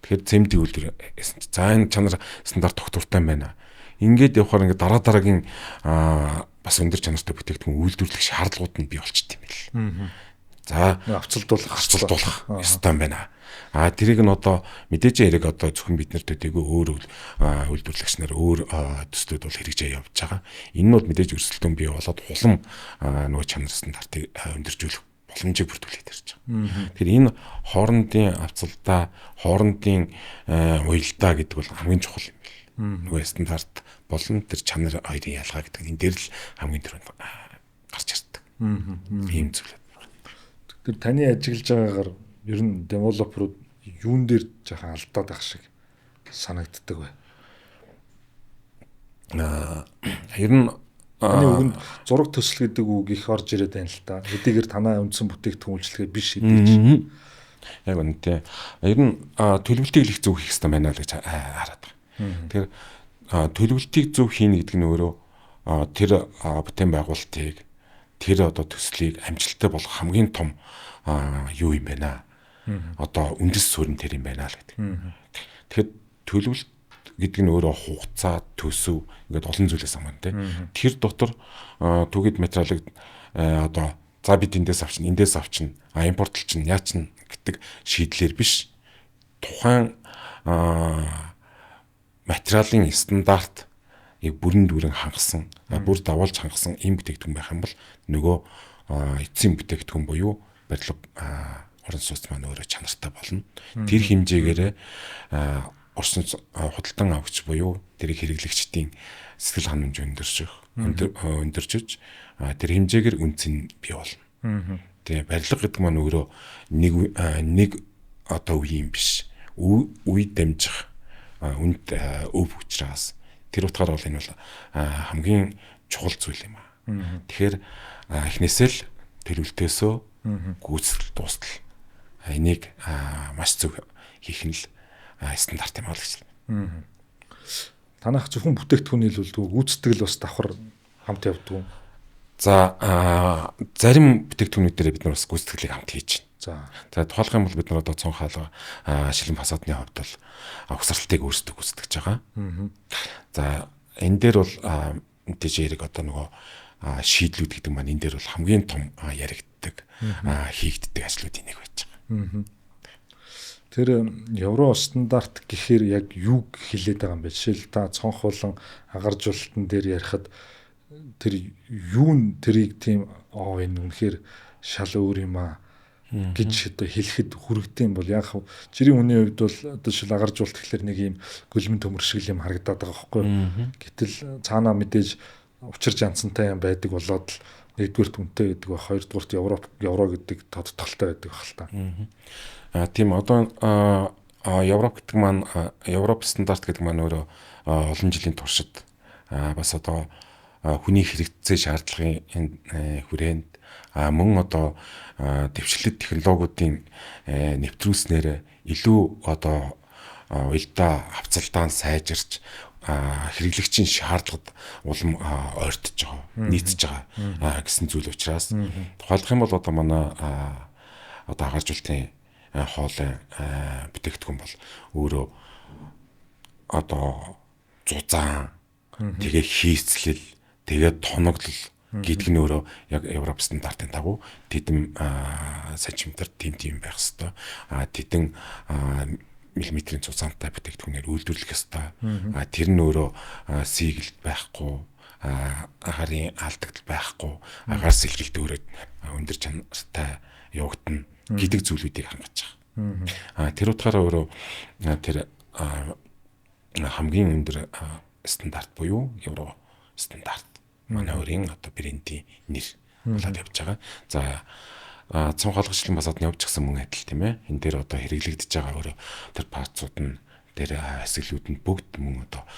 Speaker 2: Тэгэхээр цемдийн үйлдвэр хийсэн чинь за энэ чанар стандарт тогтвортой байна. Ингээд явахаар ингээд дараагийн бас өндөр чанартай бүтээгдэхүүн үйлдвэрлэх шаардлагууд нь бий болчт юм бэл. За авцалдуулах ёстой байна. Тэрийг нь одоо мэдээж яриг одоо зөвхөн бид нарт төдийгүй өөр үйлдвэрлэгч нар өөр төслүүд бол хэрэгжээ явж байгаа. Энэ нь бол мэдээж өрсөлдөөн бий болоод улам нөгөө чанар стандартыг өндөржүүлэх боломжийг бүрдүүлээд ирж байгаа. Тэгэхээр энэ хоорондын авцалдаа, хоорондын уялдаа гэдэг бол хамгийн чухал юм бэл. Нөгөө стандарт болон тэр чанар хоёрын ялгаа гэдэг энэ дээр л хамгийн түрүүнд гарч ирдэг. Ийм зүйл.
Speaker 1: Тэр таны ажиглаж байгаагаар ер нь девелоперууд юун дээр жаахан алдаад байх шиг санагддаг бай.
Speaker 2: Ер нь
Speaker 1: таны үгэнд зураг төсөл гэдэг үг их орж ирээд байна л та. Хэдийгээр танаа үндсэн бүтээгдэхүүн үйлчлэгээ биш хэдий ч.
Speaker 2: Яг үнэтэй. Ер нь төлөвлөлтийг их зөв хийх хэрэгтэй байна л гэж хараад байна. Тэгэхээр төлөвлөлтийг зөв хийнэ гэдэг нь өөрөө тэр бүтээн байгуулалтыг тэр одоо төслийг амжилттай болгох хамгийн том юу юм байна. Одоо үндэс суурин тэр юм байна л гэдэг. Тэгэхээр төлөвлөлт гэдэг нь өөрөө хугацаа, төсөв ингээд олон зүйлээс хамаарна тийм. Тэр дотор түгэд материалыг одоо за бид эндээс авчин, импортлч нь яачин гэдэг шийдлэр биш. Тухайн материалын стандарт бүрэн дүүрэн хангасан, бүр давуулж хангасан ийм бүтээгдэхүүн байх юм бол нөгөө эцсийн бүтээгдэхүүн буюу барилга орон сууц маань өөрөө чанартай болно. Тэр хэмжээгээр орсон худалдан авагч буюу тэрийг хэрэглэгчдийн сэтгэл ханамж өндөрчөж тэр хэмжээгээр үнц нь бий болно. Тэгээ барилга гэдэг маань өөрөө нэг одоо үе юм биш. Үе дамжих үнд өв учраас тэр утгаараа бол энэ бол хамгийн чухал зүйл юм аа. Тэгэхээр эхнээсээ л төлөвлөлтөөсөө гүйцэтгэл дуустал энийг маш зөв хийх нь л стандарт юм аа л гэж.
Speaker 1: Танах зөвхөн бүтээгдэхүүн нийлүүлдэг гүйцэтгэл бас давхар хамт явдаг.
Speaker 2: За зарим бүтээгдэхүүнүүд дээр бид нар бас гүйцэтгэлийг хамт хийж байна. За тухайлх юм бол бид нар одоо цон хаалга шилэн фасадны хувьд бол угсралтыг өөрсдөө гүйцэтгэж байгаа. За энэ дээр бол мэдээж яриг одоо нөгөө шийдлүүд гэдэг маань энэ дээр бол хамгийн том яригддаг хийгддэг ажлуудын нэг байж байгаа.
Speaker 1: Тэр евро стандарт гэхээр яг юу хэлээд байгаа юм бэ? Жишээл та цонх болон агаржуулалтан дээр ярихад тэр юу тэрийг тийм энэ үнэхээр шал өөр юм аа гэж одоо хэлэхэд хүрэгдэм бол яг жирийн хүний хувьд бол одоо шил агаржуулалт гэхэлэр нэг юм гөлмөн төмөр шиг юм харагдаад байгаа байхгүй. Гэтэл цаанаа мэдээж учир жанцантай юм байдаг болоод л нэгдүгээр түнтэй гэдэг ба хоёрдугаарт евро гэдэг тодтолтой байдаг хэл та.
Speaker 2: Тийм одоо Европ гэдэг маань Европ стандарт гэдэг маань өөрөө олон жилийн туршид бас одоо хүний хэрэгцээ шаардлагын хүрээнд мөн одоо дэвшлэлт технологиудын нэвтрүүлснээр илүү одоо уялдаа хавцалдаан сайжирч хэрэглэгчийн шаардлагад улам ойртож байгаа, нийцэж байгаа гэсэн зүйл учраас тухайлах юм бол одоо манай одоо агаржуулалтын хоолой бүтээгдэхүүн бол өөрөө одоо зузаан тэгээ хийцлэл тэгээ тоноглол гэдэг нь өөрөө яг Европ стандартын дагуу тэдэм сантиметр тийм байх хэвээр тэдэн миллиметрийн цуцаантай бүтээгдэхүүнээр үйлдвэрлэх ёстой. Тэр нь өөрөө сийгэлт байхгүй, агарын алдагдал байхгүй, агаар сэлгэлт өөрөө өндөр чанартай явагдана гэдэг зүйлүүдийг хангаж байгаа. Тэр утгаараа өөрөө тэр хамгийн өндөр стандарт буюу евро стандарт манай өөрийн одоо брендийн нэр болоод явж байгаа. За цон халгчлан бас одоо явж гисэн мөн адил тийм ээ. Энэ дээр одоо хэрэглэгдэж байгаа өөрөө тэр парцууд нь тэр хэсгэлүүд нь бүгд мөн одоо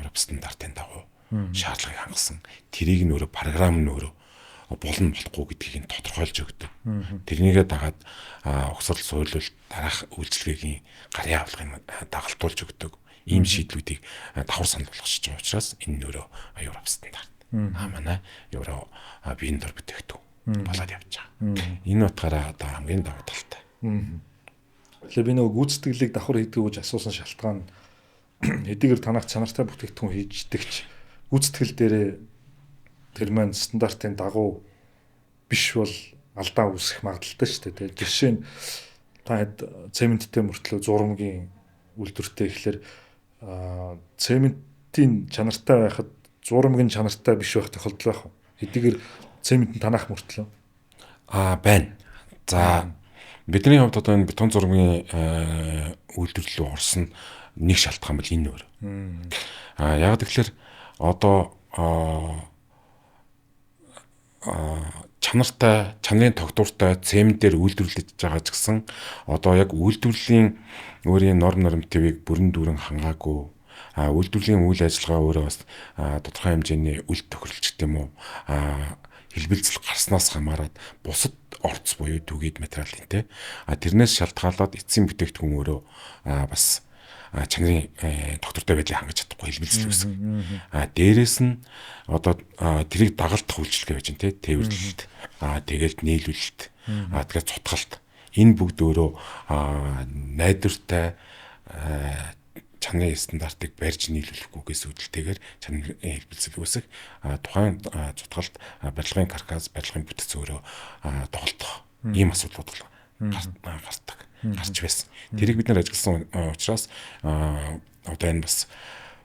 Speaker 2: Европ стандартын дагуу шаардлагыг хангасан. Тэрийг нь өөрөө програм нь өөрөө болно болохгүй гэдгийг нь тодорхойлж өгдөг. Тэрнийгээ дагаад угсрал суйлуулалт дараах үйлчилгээгийн гарын авлагыг дагалдуулж өгдөг. Ийм шийдлүүдийг давхар санал болгож байгаа учраас энэ нь өөрөө Европ стандарт. Манай евро биеийн дор бүтээгдэхүүн болоод явж байгаа. Энэ утгаараа одоо хамгийн давуу талтай.
Speaker 1: Тэгэхээр би нөгөө гүйцэтгэлийг давхар хийдэг гэж асуусан шалтгаан хэдийгээр танах чанартай бүтээгдэхүүн хийждэгч гүйцэтгэл дээрээ тэр маань стандартын дагуу биш бол алдаа үүсэх магадaltaй шүү дээ. Жишээ нь та хэд цементтэй мөртлөө зурмгийн үйлдвэртэй ихлээр цементийн чанартай байхад зурмгийн чанартай биш байх тохиолдол байх уу? Хэдийгээр цементэн танах мөртлөө
Speaker 2: байна. За бидний хувьд одоо энэ бетон зурмгийн үйлдвэрлэлөө орсон нэг шалтгаан бол энэ өөр. Яг тэгэхээр одоо чанарын тогтвортой цементээр үйлдвэрлэж байгаа ч гэсэн одоо яг үйлдвэрлэлийн өөрийн норм нормативыг бүрэн дүүрэн хангаагүй үйлдвэрлэлийн үйл ажиллагаа өөрөө бас тодорхой хэмжээний үл тохирлж гэх юм уу хэлбэлцэл гарснаас хамаарат бусад орц буюу түгэд материалын те тэрнээс шалтгаалаад эцсийн бүтээгдэхүүн өөрөө бас чанарын доктортой байдлыг хангаж чадахгүй хэлбэлцэл үүсгэх. Дээрээс нь одоо тэрийг дагалдах үйлчилгээ байж тэ тээвэрлэлт тэгээд нийлүүлэлт тэгээд цутгалт энэ бүгд өөрөө найдвартай чанарын стандартыг барьж нийлүүлэхгүйгээс үүдэлтэйгээр чанарын хэлбэлцэл үүсэх тухайн цутгалт барилгын каркас барилгын бүтц өөрөө тоглох ийм асуудлууд гардаг. Гарч байсан. Тэрийг бид нар ажигласан учраас одоо энэ бас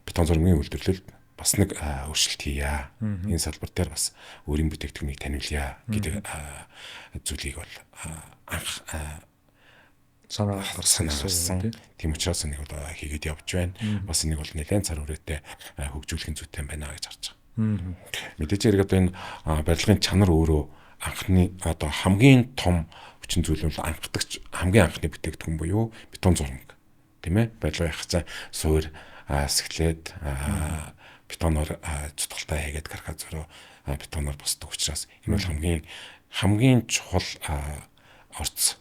Speaker 2: бетон зурмгийн үйлдвэрлэлд бас нэг өөрчлөлт хийя. Энэ салбар дээр бас өөрийн бүтээгдэхүүнийг таниулъя гэдэг зүйлийг бол анх санаа гаргасан. Тийм учраас энийг одоо хийгээд явж байна. Бас энийг бол нэлээд цар хүрээтэй хөгжүүлэх зүйтэй байна гэж харж байгаа. Мэдээж хэрэг одоо энэ барилгын чанар өөрөө анхны одоо хамгийн том хүчин зүйл бол хамгийн анхны бүтээгдэхүүн буюу бетон зурмаг. Тийм ээ? Барилгын хацаа суур сэхлээд бетоноор цутгалтай хийгээд каркас зөрөө бетоноор босдог учраас энэ бол хамгийн чухал орц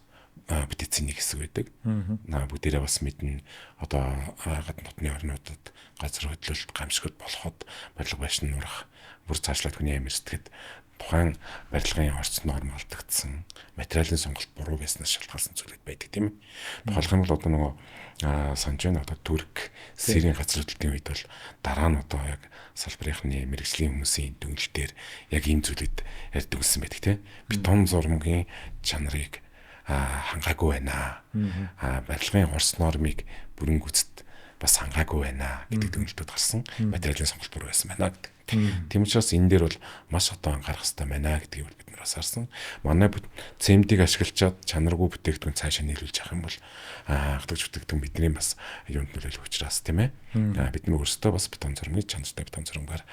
Speaker 2: бүтээцийн нэг хэсэг байдаг. Бүгдээрээ бас мэднэ одоо гадны нутны орнуудад газар хөдлөлт гамшигт болоход барилга байшин нурах бүр цаашлаад хүний амир сэтгэд тухайн барилгын орц норм алдагдсан, материалын сонголт буруу байснаас шалтгаалсан зүйлүүд байдаг тийм ээ. Тухайлх юм бол одоо нөгөө санаж байна одоо Турк, Сирийн газар хөдлөлтийн үед бол дараа нь одоо яг салбарынхны мэрэгжлийн хүмүүсийн дүнэлтээр яг энэ зүйлүүд ярьдаг гэсэн байдаг тийм. Бетон зурмгийн чанарыг хангаагүй байна. Барилгын орц нормыг бүрэн гүйцэд бас хангаагүй байна гэдэг дүгнэлтүүд гарсан. Материалын сонголт бүр байсан байна гэдэг. Тийм учраас энэ дээр бол маш одоо анхаарах хэрэгтэй байна гэдгийг бид нар бас харсан. Манай CMD-г ашиглачаад чанаргүй бүтээгдэхүүн цаашаа нийлүүлж явах юм бол хатгаж бүтээгдэхүүн бидний бас юунд нөлөөлөх учраас тийм ээ. Бид нар өөрсдөө бас бетон цормыг чанартай бетон цормгаар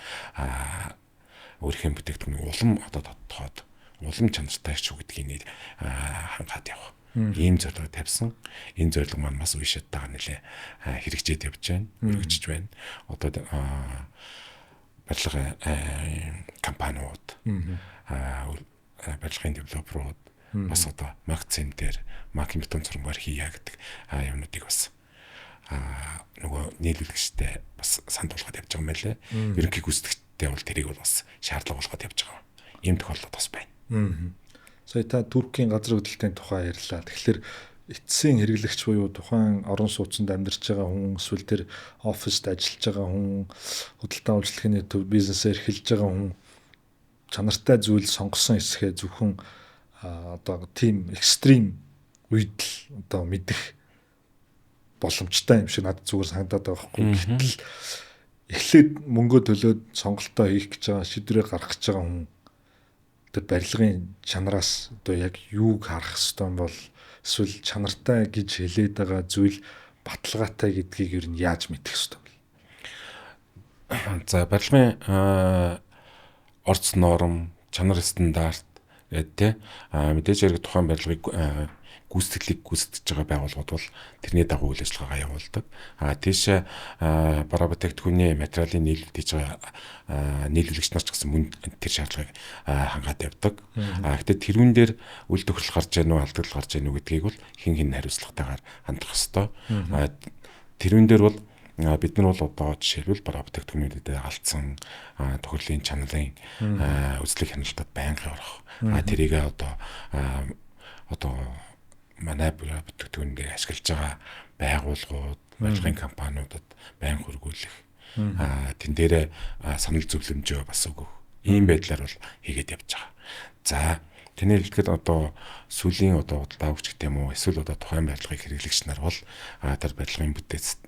Speaker 2: өөрийнхөө бүтээгдэхүүнийг улам одоо тодтоод улам чанартай шүү гэдгийг хангаад явах. Ийм зорилго тавьсан. Энэ зорилго маань бас үе шаттайгаар нэлээ хэрэгжээд явж байна. Өргөжж байна. Одоо барилгын компаниуд барилгын девелоперууд бас одоо макцем дээр макин бетон цормоор хийя гэдэг юмнуудыг бас нөгөө нийлүүлэгчтэй бас санд болгоод явж байгаа юм байлээ. Ерөнхий гүйцэтгэгчтэй бол тэрийг бол бас шаардлага болгоод явж байгаа. Ийм тохиолдол бас байна.
Speaker 1: Сая та Туркийн газар хөдлөлтийн тухай ярьлаа. Тэгэхээр эцсийн хэрэглэгч буюу тухайн орон сууцнд амьдарч байгаа хүн, эсвэл тэр оффист ажиллаж байгаа хүн, худалдаа үйлчлэгээний төв бизнесээр эхэлж байгаа хүн чанартай зүйл сонгосон эсэхээ зөвхөн одоо тийм экстрим үед л одоо мэдэх боломжтой юм шиг надад зүгээр санагдаад байгаа байхгүй. Гэтэл эхлээд мөнгө төлөөд сонголтоо хийх гэж байгаа, шийдвэрээ гаргах гэж байгаа хүн тэр барилгын чанараас одоо яг юуг харах ёстой юм бол эсвэл чанартай гэж хэлээд байгаа зүйл баталгаатай гэдгийг ер нь яаж мэдэх ёстой вэ?
Speaker 2: За барилгын орц норм, чанар стандарт гэдэг мэдээж хэрэг тухайн барилгыг гүйцэтгэлийг гүйцэтгэж байгаа байгууллагууд бол тэрний дагуу үйл ажиллагаагаа явуулдаг. Тийш бараа бүтээгдэхүүний материалын нийлүүлэлт хийж байгаа нийлүүлэгч нар ч гэсэн мөн тэр шаардлагыг хангаад явдаг. Гэхдээ тэрүүн дээр үйл тохирол гарч ийн үү, алдагдал гарч ийн үү гэдгийг бол хин хариуцлагатайгаар хандах ёстой. Тэрүүн дээр бол бид нар бол одоо жишээлбэл бараа бүтээгдэхүүнүүдэд алдсан тохирлын чанарын үзлэг хяналтад байнга орох. Тэрийг одоо манай бүтээгдэхүүн дээр ашиглаж байгаа байгууллагууд, барилгын компаниудад байнга хөргүүлэх. Тэн дээрээ санал зөвлөмжөө бас өгөх. Ийм байдлаар бол хийгээд явж байгаа. За тэний хэлгээд одоо сүүлийн одоо худалдаа авагч гэх юм уу, эсвэл одоо тухайн барилгыг хэрэглэгч нар бол тэр барилгын бүтээц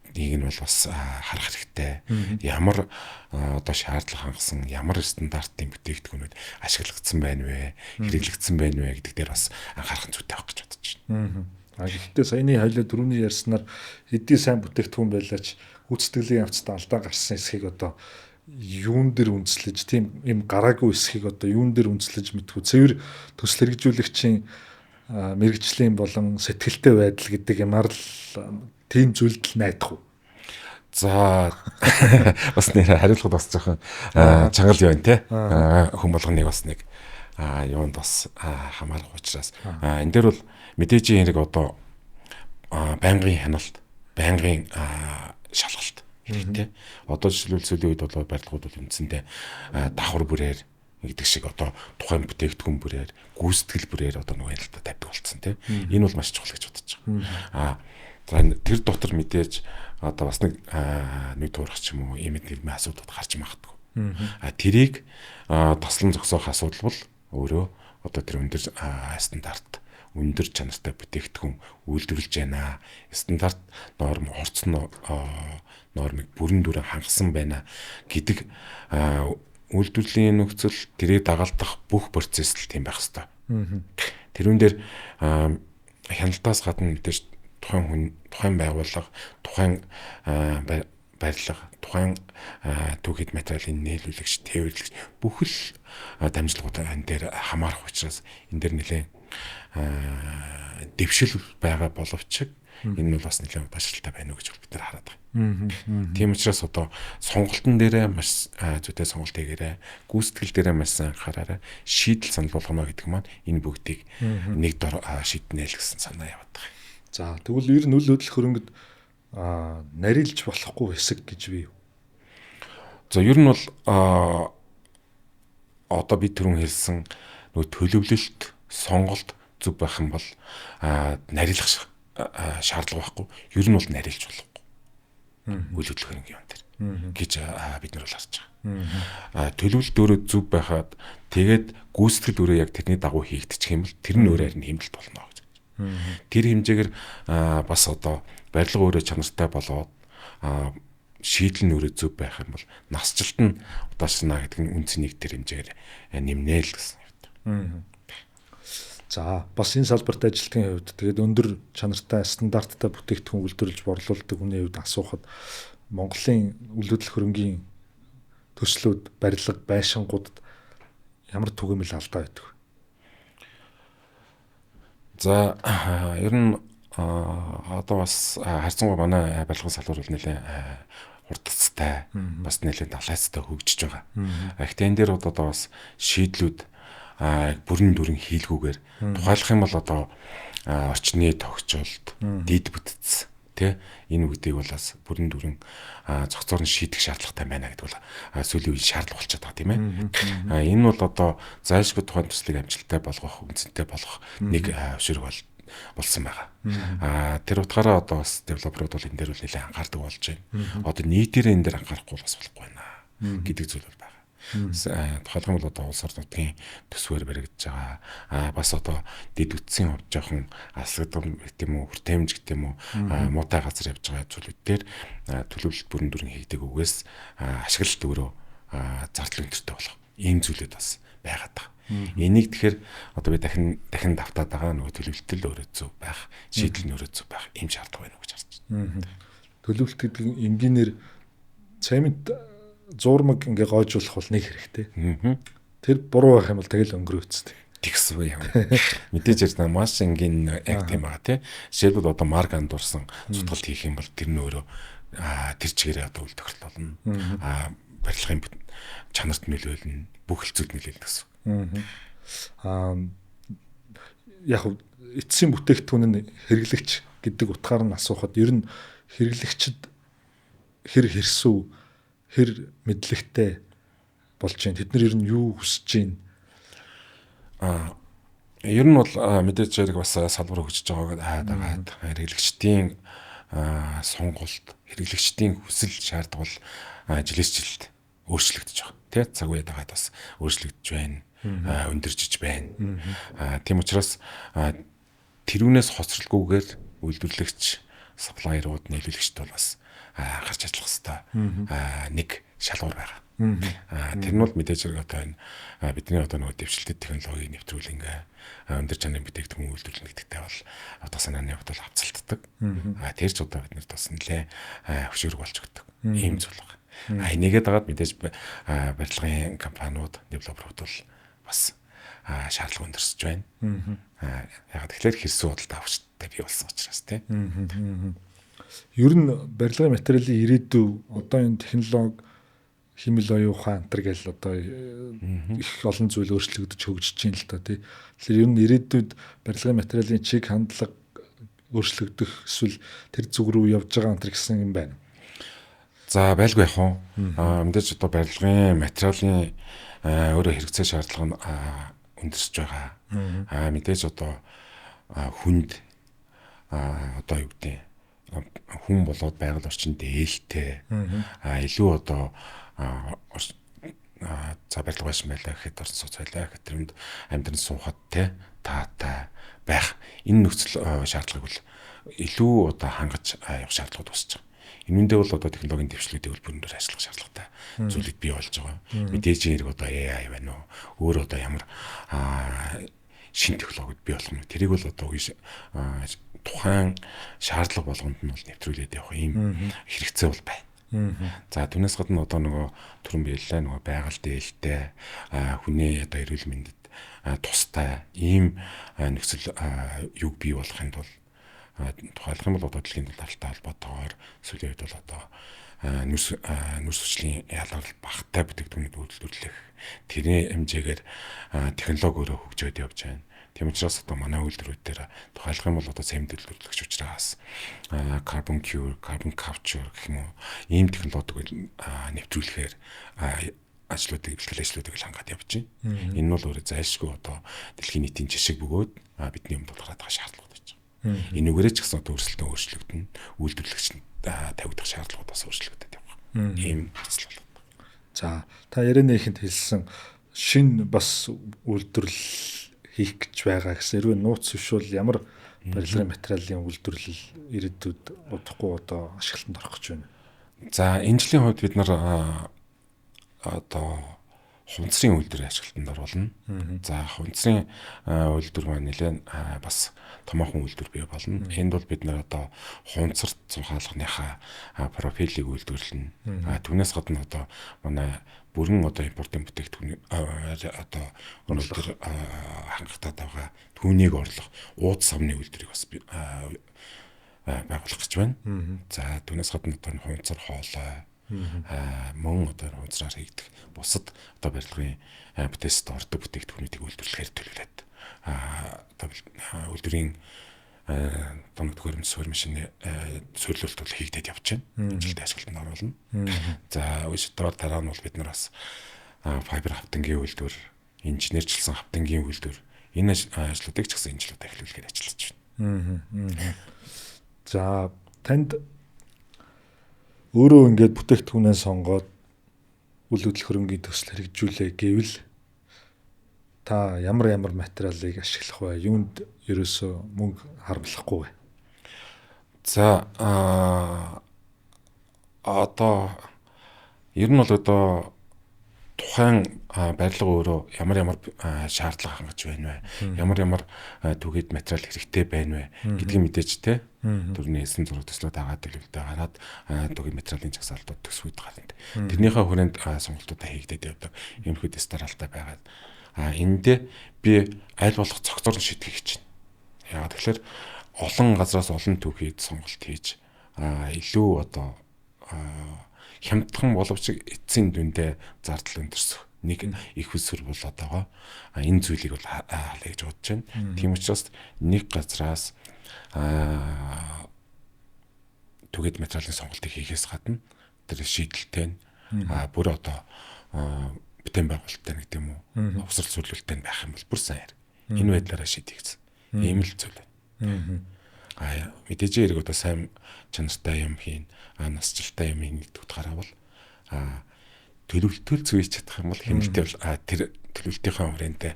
Speaker 2: нэг нь бол бас харах хэрэгтэй. Ямар одоо шаардлага хангасан, ямар стандартын бүтээгдэхүүнүүд ашиглагдсан байна вэ, хэрэглэгдсэн байна вэ гэдэг дээр бас анхаарах зүйтэй байх гэж бодож байна.
Speaker 1: Гэхдээ саяны хайлаа түрүүний ярьснаар эдийн сайн бүтээгдэхүүн байлаач гүйцэтгэлийн явцдаа алдаа гарсан эсхийг одоо юун дээр үндэслэж, тийм юм гараагүй эсхийг одоо юун дээр үндэслэж мэдгүй цэвэр төсөл хэрэгжүүлэгчийн мэрэгжлийн болон сэтгэлтэй байдал гэдэг юмар л тийм зүйлд л найдах уу?
Speaker 2: За бас нэр хариулахад бас жоохон чанgal юм те. Хүн болгоныг бас нэг юунд бас хамаарах учраас энэ дээр бол мэдээж хэрэг одоо байнгын хяналт, байнгын шалгалт хэрэгтэй. Одоо жишээлбэл сүүлийн үед бол барилгууд бол үндсэндээ давхар бүрээр гэдэг шиг одоо тухайн бүтээгдэхүүн бүрээр, гүйцэтгэл бүрээр одоо нөгөө хяналтад тавьдаг болсон тийм. Энэ бол маш чухал гэж бодож байгаа. Тэр дотор мэдээж одоо бас нэг туурах ч юм уу ийм нэгмийн асуудал гарч магадгүй. Тэрийг тослон зогсоох асуудал бол өөрөө одоо тэр өндөр стандарт, өндөр чанартай бүтээгдэхүүн үйлдвэрлэж байна. Стандарт норм, орц нормыг бүрэн дүрэн хангасан байна гэдэг үйлдвэрлэлийн нөхцөл тэрийг дагалдах бүх процесс л тийм байх хэвээр. Тэрүүн дээр хяналтаас гадна мэдээж тухайн байгууллага, тухайн барилга, тухайн түүхэд материалын нийлүүлэгч, тээвэрлэгч бүхэл дамжлагууд энэ дээр хамаарах учраас энэ дээр нэлээд дэвшил байгаа боловч энэ нь бас нэлээд башилтай байна уу гэж бид нар хараад байгаа. Тийм учраас одоо сонголтын дээрээ маш зүйтэй сонголт хийгээрэй, гүйцэтгэл дээрээ маш сайн анхаараарай, шийдэл санал болгоно гэдэг маань энэ бүгдийг нэг дор шийднэ л гэсэн санаа яваад байгаа.
Speaker 1: За тэгвэл ер нь үйл хөдлөх хөрөнгөд нарилж болохгүй хэсэг гэж бий юу?
Speaker 2: За ер нь бол одоо би түрүүн хэлсэн нөгөө төлөвлөлт, сонголт зүг байх юм бол нарилах шаардлага байхгүй. Ер нь бол нарилж болохгүй. Үйл хөдлөх хөрөнгө юм дээр гэж бид нар бол харж байгаа. Төлөвлөлт өөрөө зүг байхад тэгээд гүйцэтгэл өөрөө яг тэрний дагуу хийгдчих юм бол тэр нь өөрөө харин хэмнэлт болно гэж. Тэр хэмжээгээр бас одоо барилга өөрөө чанартай болоод шийдэл нь өөрөө зөв байх юм бол насжилт нь удаашрна гэдэг нь үнцнийг тэр хэмжээгээр нэмнэ л гэсэн юм.
Speaker 1: За бас энэ салбарт ажилтны хувьд тэгээд өндөр чанартай стандарттай бүтээгдэхүүн үйлдвэрлэж борлуулдаг хүний хувьд асуухад Монголын үйл хөдлөх хөрөнгийн төслүүд, барилга, байшингуудад ямар түгээмэл алдаа байдаг вэ?
Speaker 2: За ер нь одоо бас харьцангуй манай барилгын салбар бол нэлээд хурдцтай бас нэлээд далайцтай хөгжиж байгаа. Гэхдээ энэ дээр одоо бас шийдлүүд бүрэн дүрэн хийлгүүгээр тухайлах юм бол одоо орчны тогтцоолт, дид бүтц тэ энэ үгдийг бол бас бүрэн дүрэн зохицоор нь шийдэх шаардлагатай байна гэдэг бол сүүлийн үеийн шаардлага болчиход байгаа тийм ээ. Энэ бол одоо зайлшгүй тухайн төслийг амжилттай болгох, үнцэнтэй болгох нэг хөшөрөг болсон байгаа. Тэр утгаараа одоо бас девелоперууд бол энэ дээр үл нэлээд анхаардаг болж байна. Одоо нийтээрээ энэ дээр анхаарахгүй бас болохгүй байна гэдэг зүйл бол байгаа. Тухайлбал бол одоо улс орнуудын төсвөр баригдаж байгаа. Бас одоо дэд үтсийн хувьд жоохон алсагдсан гэдэм үү, хүртээмж гэдэм үү, муутай газар явж байгаа зүйлүүд дээр төлөвлөлт бүрэн дүрэн хийдэг үгээс ашиглалт өөрөө зардал өндөртэй болох. Ийм зүйлүүд бас байгаад байгаа. Энийг тэгэхээр одоо би дахин давтаад байгаа нөгөө төлөвлөлт өөрөө зөв байх, шийдэл нь өөрөө зөв байх ийм шаардлага байна гэж харж байна.
Speaker 1: Төлөвлөлт гэдэг энгийнээр цемент зуурмаг ингээ гоожуулах бол нэг хэрэгтэй. Тэр буруу байх юм бол тэгэл өнгөрөөцтэй.
Speaker 2: Тэгс үе юм. Мэдээж ярьсан маш энгийн яг тийм байгаа тий. Жишээлбэл одоо марк андуурсан зүтгэлт хийх юм бол тэр нь өөрөө тэр чигээрээ одоо үйл тохирол болно. Барилгын чанарт нөлөөлнө, бүх хэлцүүд нөлөөлнө гэсэн.
Speaker 1: Яг эцсийн бүтээгдэхүүн нь хэрэглэгч гэдэг утгаар нь асуухад ер нь хэрэглэгчд хэр хэрсүү, хэр мэдлэгтэй болж байна. Тэд нар ер нь юу хүсэж байна?
Speaker 2: Ер нь бол мэдээж зэрэг бас салбар хөгжиж байгааг хаагаад хэрэглэгчдийн сонголт, хэрэглэгчдийн хүсэл шаардлага бол жилээс жилд өөрчлөгдөж байгаа. Тэ цаг үед байгаад бас өөрчлөгдөж байна. Өндөржиж байна. Тийм учраас тэрүүнээс хоцролгүйгээр үйлдвэрлэгч, саплайерууд, нийлүүлэгчд бол бас гарч ажиллах хэвээр нэг шалгуур байгаа. Тэр нь бол мэдээж зэрэг одоо энэ бидний одоо нөгөө дэвшилтэд технологиг нэвтрүүлэн өндөр чанарын бүтээгдэхүүн үйлдвэрлэнэ гэдэгтэй бол одоо санааны хувьд бол хавцалтдаг. Тэр ч одоо биднэрт бас нэлээ хөшөөрөг болж өгдөг. Ийм зүйл байна. Энийгээд дагаад мэдээж барилгын компаниуд, девелоперууд бол бас шаардлага өндөрсөж байна. Яг тэгэхээр хэрсүү бодолтой авчтай бий болсон учраас тийм.
Speaker 1: Ер нь барилгын материалын ирээдүй одоо энэ технологи химэл оюун ухаан антар гэл одоо их олон зүйл өөрчлөгдөж хөгжиж байна л та тий. Тэгэхээр ер нь ирээдүйд барилгын материалын чиг хандлага өөрчлөгдөх эсвэл тэр зүг рүү явж байгаа антар гэсэн юм байна.
Speaker 2: За байлгүй яг хуу. Мэдээж одоо барилгын материалын өөрөө хэрэгцээ шаардлага нь өндөрсөж байгаа. Мэдээж одоо хүнд одоо юу гэдэг хүн болоод байгаль орчин дээлтэй илүү одоо за барилга байсан байлаа гэхэд орсон сууц байлаа гэхэд тэрэнд амьдран суухад те таатай байх энэ нөхцөл шаардлагыг бол илүү одоо хангаж явах шаардлагууд үүсэж байгаа. Энүүндээ бол одоо технологийн дэвшлүүдийг бол бүрэн дүр ажиллах шаардлагатай зүйлүүд бий болж байгаа. Мэдээж хэрэг одоо AI байна уу? Өөр одоо ямар шин технологид бий болох юм. Тэрийг бол одоо тухайн шаардлага болгонд нь бол нэвтрүүлээд явах ийм хэрэгцээ бол байна. За түүнээс гадна одоо нөгөө түрэн биеллээ нөгөө байгаль дээлтэй хүний одоо эрүүл мэндэд тустай ийм нөхцөл юг бий болохын тулд тухайлах юм бол одоо дэлхийн талтай холбоотойгоор сүүлийн үед бол одоо нүс хүчлийн ялгарл багтай бүтээгдэхүүнүүд үйлдвэрлэх тэрний хэмжээгээр технологи өөрөө хөгжөөд явж байна. Тийм учраас одоо манай үйлдвэрүүд дээр тухайлах юм бол одоо цемент үйлдвэрлэгч учраас carbon cure, carbon capture гэх юм уу ийм технологиг нэвтрүүлэхээр ажлуудыг бэлтгэл ажлуудыг хангаад явж байна. Энэ нь бол өөрөө зайлшгүй одоо дэлхийн нийтийн жишг бөгөөд бидний өмнө тулгараад байгаа шаардлага. Энүүгээрээ ч гэсэн одоо өөрчлөгдөн үйлдвэрлэгч тавигдах шаардлагууд бас өөрчлөгдөд явах. Ийм зүйл болов.
Speaker 1: За та ярианыханд хэлсэн шин бас үйлдвэрлэл хийх гэж байгаа гэсэн. Хэрвээ нууц зөвшөөрөл ямар барилгын материалын үйлдвэрлэл ирээдүйд удахгүй одоо ашиглалтанд орох гэж байна.
Speaker 2: За энэ жилийн хувьд бид нар одоо хунцрын үйлдвэрийн ашиглалтанд оруулна. За хунцрын үйлдвэр маань нэлээд бас томоохон үйлдвэр бий болно. Энд бол бид нар одоо хунцарт цухаалганыхаа профилийг үйлдвэрлэнэ. Түүнээс гадна одоо манай бүрэн одоо импортын бүтээгдэхүүн одоо өнөөдөр хангалттай байгаа түүнийг орлох ууд савны үйлдвэрийг бас байгуулах гэж байна. За түүнээс гадна одоо хунцар хоолой мөн одоо хунцраар хийгдэх бусад одоо барилгын бүтээсд ордог бүтээгдэхүүнүүдийг үйлдвэрлэхээр төлөвлөд одоо үйлдвэрийн томог төхөөрөмж суурь машины суйрлуулалт бол хийгдээд явж байна. Жилдээ ашиглалтанд оруулна. За өшөдрөөр дараа нь бол бид нар бас файбер хавтангийн үйлдвэр, инженерчлсэн хавтангийн үйлдвэр энэ ажлуудыг ч гэсэн энэ жилдээ эхлүүлэхээр ажиллаж байна.
Speaker 1: За танд өөрөө ингээд бүтээгдэхүүнээ сонгоод үйл хөдлөх хөрөнгийн төсөл хэрэгжүүлээ гэвэл та ямар материалыг ашиглах вэ? Юунд ерөөсөө мөнгө харамлахгүй вэ?
Speaker 2: За одоо ер нь бол одоо тухайн барилга өөрөө ямар шаардлага хангаж байна вэ? Ямар түгэд материал хэрэгтэй байна вэ гэдгийг мэдээж те төрний эсэн зураг төслөө дагаад төлөвлөлтөд гараад түгэд материалын жагсаалтууд төсвүүд гарна. Тэрнийхээ хүрээнд сонголтуудаа хийгдээд явдаг. Иймэрхүү дэстаралтай байгаад эндээ би аль болох цогцоор шийтгэх гэж байна. Яагаад тэгэхээр олон газраас олон түүхийд сонголт хийж илүү одоо хямдхан боловч эцсийн дүндээ зардал өндөрсөх нэг их усүр болоод байгаа. Энэ зүйлийг бол халаа гэж бодож байна. Тийм учраас нэг газраас түгэд материалын сонголтыг хийхээс гадна тэр шийдэлтэй бүр одоо бүтээн байгуулалттай нэг тийм үү уусрал сүрлүүлэлттэй байх юм бол бүр сайн. Энэ байдлаараа шийдэх гэсэн. Ийм л зүйл байна. Мэдээж хэрэг одоо сайн чанартай юм хийн, насжилттай юм хийн гэдэг утгаараа бол төлөвлөлтөөр зүйж чадах юм бол хэмнэлтэй бол тэр төлөвлөлтийнхаа хүрээндээ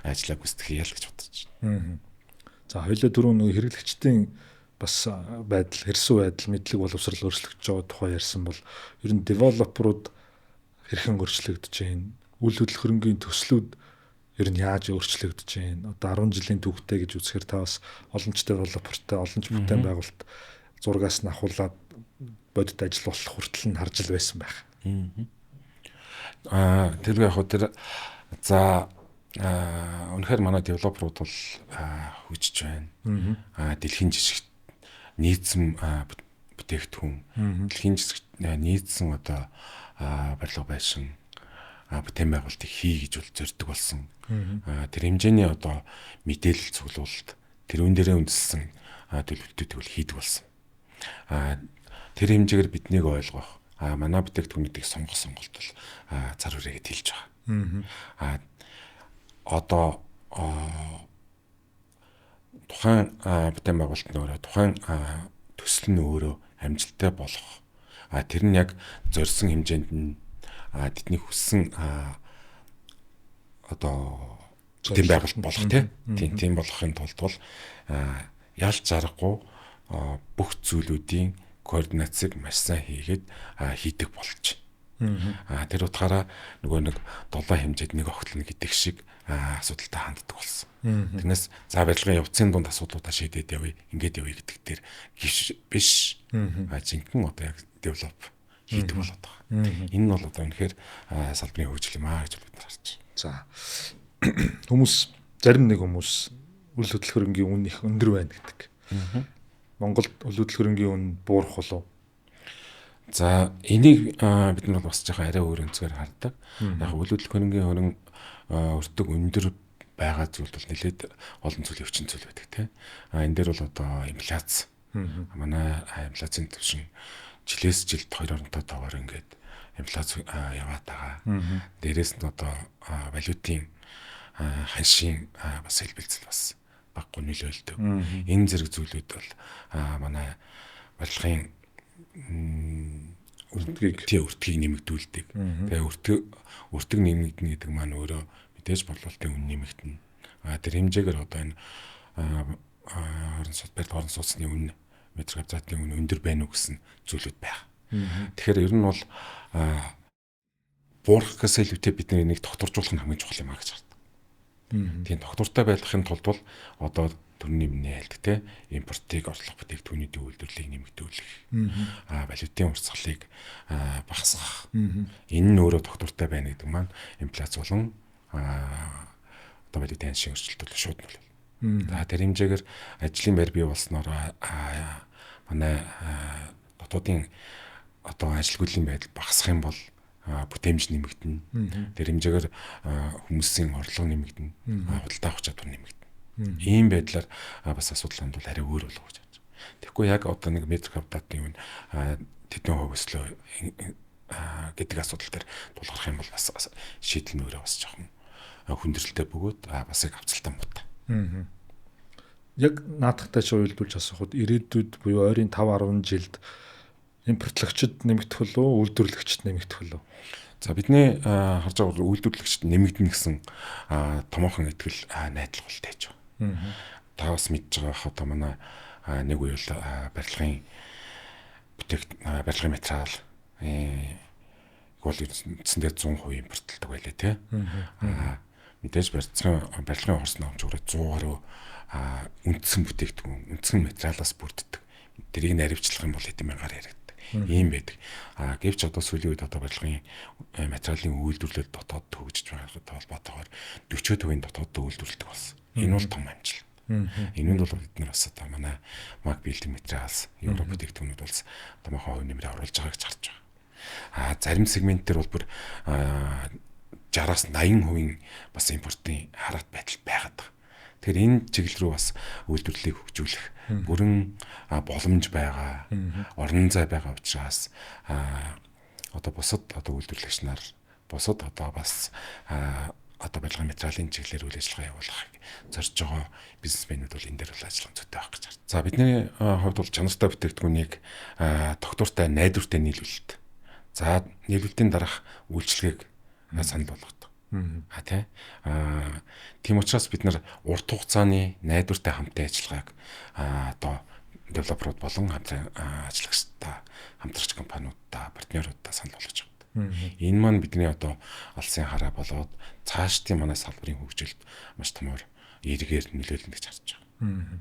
Speaker 2: ажиллаа гүйцэтгэе л гэж бодож байна.
Speaker 1: За хоёулаа дөрөв нэг хэрэглэгчдийн бас байдал, хэрсүү байдал, мэдлэг боловсрол өөрчлөгдөж байгаа тухай ярьсан бол ер нь девелоперууд хэрхэн өөрчлөгдөж байна? Үйл хөдлөх хөрөнгийн төслүүд ер нь яаж өөрчлөгдөж байна? Одоо 10 жилийн түүхтэй гэж үзэхээр та бас олон ч девелопертай, олон ч бүтээн байгуулалт зургаас нь ахуулаад бодит ажил болох хүртэл нь харж л байсан байх.
Speaker 2: Тэр яг тэр за үнэхээр манай девелоперууд бол хүчж байна. Дэлхийн жишгт нийцсэн бүтээгдэхүүн, дэлхийн жишгт нийцсэн одоо барилга байшин бүтээн байгуулалтыг хий гэж бол зорддог болсон. Тэр хэмжээний одоо мэдээлэл цуглуулалт тэрүүн дээрээ үндэслэн төлөвлөлтүүдийг бол хийдэг болсон. Тэр хэмжээгээр биднийг ойлгох манай бүтээгдэхүүнүүдийг сонгох сонголт бол цар хүрээгээд хэлж байгаа. Одоо тухайн бүтээн байгуулалт нь өөрөө тухайн төсөл нь өөрөө амжилттай болох тэр нь яг зорьсон хэмжээнд нь тэдний хүссэн одоо бүтээн байгуулалт болох тийм болохын тулд бол ялж зарахгүй бүх зүйлүүдийн координацийг маш сайн хийгээд хийдэг болж. Тэр утгаараа нөгөө нэг долоо хэмжээд нэг огтлно гэдэг шиг асуудалтай ханддаг болсон. Тэрнээс за барилгын явцын дунд асуудлуудаа шийдээд явъя, ингээд явъя гэдэг дээр биш. Жинхэнэ одоо яг девелоп хийдэг болоод байгаа. Энэ нь бол одоо үнэхээр салбарын хөгжил юм аа гэж бид нар харж байна.
Speaker 1: За зарим нэг хүмүүс үйл хөдлөх хөрөнгийн үн их өндөр байна гэдэг. Монголд үйл хөдлөх хөрөнгийн үн буурах болов?
Speaker 2: За энийг бид нар бас жоохон арай өөр өнцгөр хардаг. Яг үйл хөдлөх хөрөнгийн хөрөн өртөг өндөр байгаа зүйл бол нэлээд олон зүйл өвчин зүйл байдаг тийм. Энэ дээр бол одоо инфляц. Манай инфляцийн түвшин жилээс жилд 2.5-аар ингээд инфляц яваад байгаа. Дээрээс нь одоо валютын ханшийн бас хэлбэлцэл бас баггүй нөлөөлдөг. Энэ зэрэг зүйлүүд бол манай барилгын өртгийг нэмэгдүүлдэг. Тэгээ өртөг нэмэгдэнэ гэдэг маань өөрөө мэдээж борлуулалтын үн нэмэгдэнэ. Тэр хэмжээгээр одоо энэ орон сууцны үн, метр квадратын үн өндөр байна уу гэсэн зүйлүүд байх. Тэгэхээр ер нь бол буурахгаас илүүтэй бидний нэг докторжуулах нь хамгийн чухал юм а гэж хардаг. Тийм доктортой байхын тулд бол одоо төрний нэмний айлт те импортыг орлого бүтээгдэхүүнийн үйлдвэрлэлийг нэмэгдүүлэх, валютын урсгалыг багасгах. Энэ нь өөрөө доктортой байна гэдэг маань инфляц болон одоо валютын аншийн өрсөлдөлт шууд нөлөөлнө. За тэр хэмжээгээр ажлын байр бий болсноор манай дотоодын одоо ажилгүйдлийн байдал багасах юм бол бүтээмж нэмэгдэнэ. Тэр хэмжээгээр хүмүүсийн орлого нэмэгдэнэ. Худалдаа авах чадвар нэмэгдэнэ. Ийм байдлаар бас асуудал хандвал арай өөр болов гэж байна. Тэгэхгүй яг одоо нэг метр квадратын тэдний хувь өслөө гэдэг асуудал дээр тулгарх юм бол бас шийдэл нь өөрөө бас жоохон хүндрэлтэй бөгөөд бас их авцалтай муутай.
Speaker 1: Яг наадахтай ч уйлдуулж асуухад ирээдүйд буюу ойрын 5-10 жилд импортлогчид нэмэгдэх болов уу, үйлдвэрлэгчид нэмэгдэх болов уу?
Speaker 2: За бидний харж байгаа үйлдвэрлэгчид нэмэгдэнэ гэсэн томоохон итгэл найдлага бол тааж байна. Та бас мэдж байгаа одоо манай нэг үйл барилгын барилгын материал бол эцэндээ 100% импортлдог байлээ тий. Мэдээж барилгын хорс номжгоор 100 гаруй үндсэн бүтээгдэхүүн, үндсэн материалаас бүрддэг. Тэрийг наривчлах юм бол хэдэн мянгаар яригддаг. Ийм байдаг. Гэвч одоо сүүлийн үед одоо барилгын материалын үйлдвэрлэл дотоод төгжиж байгаатай холбоотойгоор 40% дотоод үйлдвэрлэдэг болсон. Энэ бол том амжилт. Энэ нь бол бид нар бас одоо манай Mag Building Materials Европ бүтээгдэхүүнүүд бол томоохон хувь нэмрээ оруулж байгаа гэж харж байгаа. Зарим сегментээр бол бүр 60-аас 80% бас импортын хараат байдал байгаад байгаа. Тэгэхээр энэ чиглэл рүү бас үйлдвэрлэлийг хөгжүүлэх бүрэн боломж байгаа. Орон зай байгаа учраас одоо бусад одоо үйлдвэрлэгч нар бусад одоо бас одоо барилгын материалын чиглэлээр үйл ажиллагаа явуулахыг зорж байгаа бизнесмэнүүд бол энэ дээр бол ажиллагаа зүйтэй байх гэж байна. За бидний хувьд бол чанартай бүтээгдэхүүнийг доктортой найдвартай нийлүүлэлт. За нийлүүлэлтийн дараах үйлчлэгийг санал болгодог. Тийм учраас бид нар урт хугацааны найдвартай хамтын ажиллагааг одоо девелоперууд болон ажиллагчдаа, хамтрагч компаниудаа, партнеруудаа санал болгож байгаа. Энэ маань бидний одоо алсын хараа болоод цаашдын манай салбарын хөгжилд маш томор эргээр нөлөөлнө гэж харж байгаа.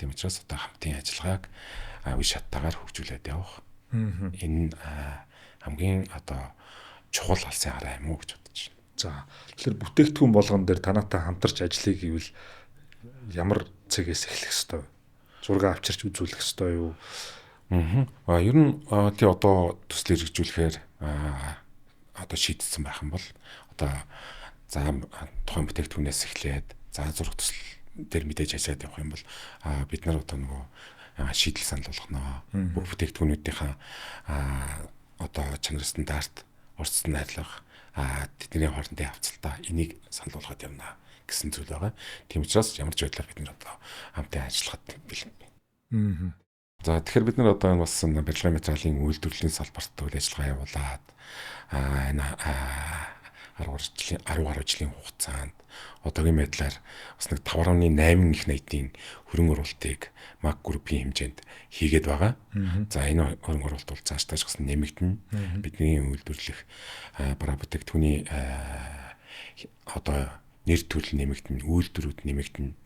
Speaker 2: Тийм учраас одоо хамтын ажиллагааг үе шаттайгаар хөгжүүлээд явах. Энэ хамгийн одоо чухал алсын хараа юм уу гэж бодож байна.
Speaker 1: За тэгэхээр бүтээгдэхүүн болгон дээр танаатай хамтарч ажиллая гэвэл ямар цэгээс эхлэх ёстой вэ? Зураг авчирч үзүүлэх ёстой юу?
Speaker 2: Ер нь тий одоо төсөл хэрэгжүүлэхээр одоо шийдсэн байх юм бол одоо за тухайн бүтээгдэхүүнээс эхлээд за зураг төсөл дээр мэдээж ажиллаад явах юм бол бид нар одоо нөгөө шийдэл санал болгоно. Бүх бүтээгдэхүүнүүдийнхээ одоо чанар стандарт, урт найрлага, тэдний хоорондын хавцалтаа энийг санал болгоод явна гэсэн зүйл байгаа. Тийм учраас ямар ч байдлаар бид нар одоо хамтын ажиллахад бэлэн байна. За тэгэхээр бид нар одоо бас барилгын материалын үйлдвэрлэлийн салбарт үйл ажиллагаа явуулаад энэ 10 гаруй жилийн хугацаанд одоогийн байдлаар бас нэг 5.8 их найдын хөрөнгө оруулалтыг Mag Group-ийн хэмжээнд хийгээд байгаа. За энэ хөрөнгө оруулалт бол цаашдаа ч гэсэн нэмэгдэнэ. Бидний үйлдвэрлэх бараа бүтээгдэхүүний одоо нэр төрөл нэмэгдэнэ, үйлдвэрүүд нэмэгдэнэ.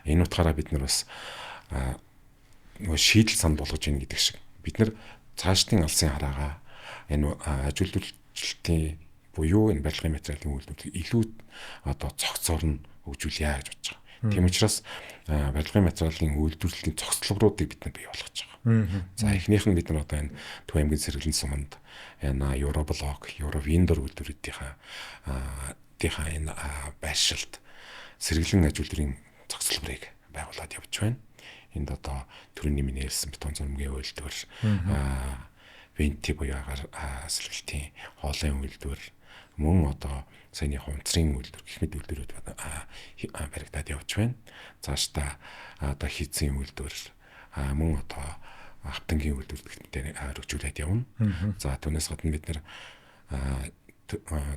Speaker 2: Энэ утгаараа бид нар бас нөгөө шийдэл санал болгож ийн гэдэг шиг бид нар цаашдын алсын хараагаа энэ аж үйлдвэрлэлтийн буюу энэ барилгын материалын үйлдвэрлэлийг илүү одоо цогцоор нь хөгжүүлье гэж бодож байгаа. Тийм учраас барилгын материалын үйлдвэрлэлийн цогцлогруудыг бид нар бий болгож байгаа. За эхнийх нь бид нар одоо энэ Төв аймгийн сэргэлэн суманд энэ Европлог, Евровиндор үйлдвэрүүдийнхаа энэ байршилд сэргэлэн аж үйлдвэрийн цогцлогрыг байгуулад явж байна. Энд одоо төрөний миний хэлсэн бетон зурмгийн үйлдвэр, венти буюу агаар сэлгэлтийн хоолойн үйлдвэр, мөн одоо саяны хунцрын үйлдвэр гэх мэт үйлдвэрүүд баригдаад явж байна. Цаашдаа одоо хийцэн үйлдвэр, мөн одоо автангийн үйлдвэр гэх мэт хөгжүүлээд явна. За түүнээс гадна бид нэр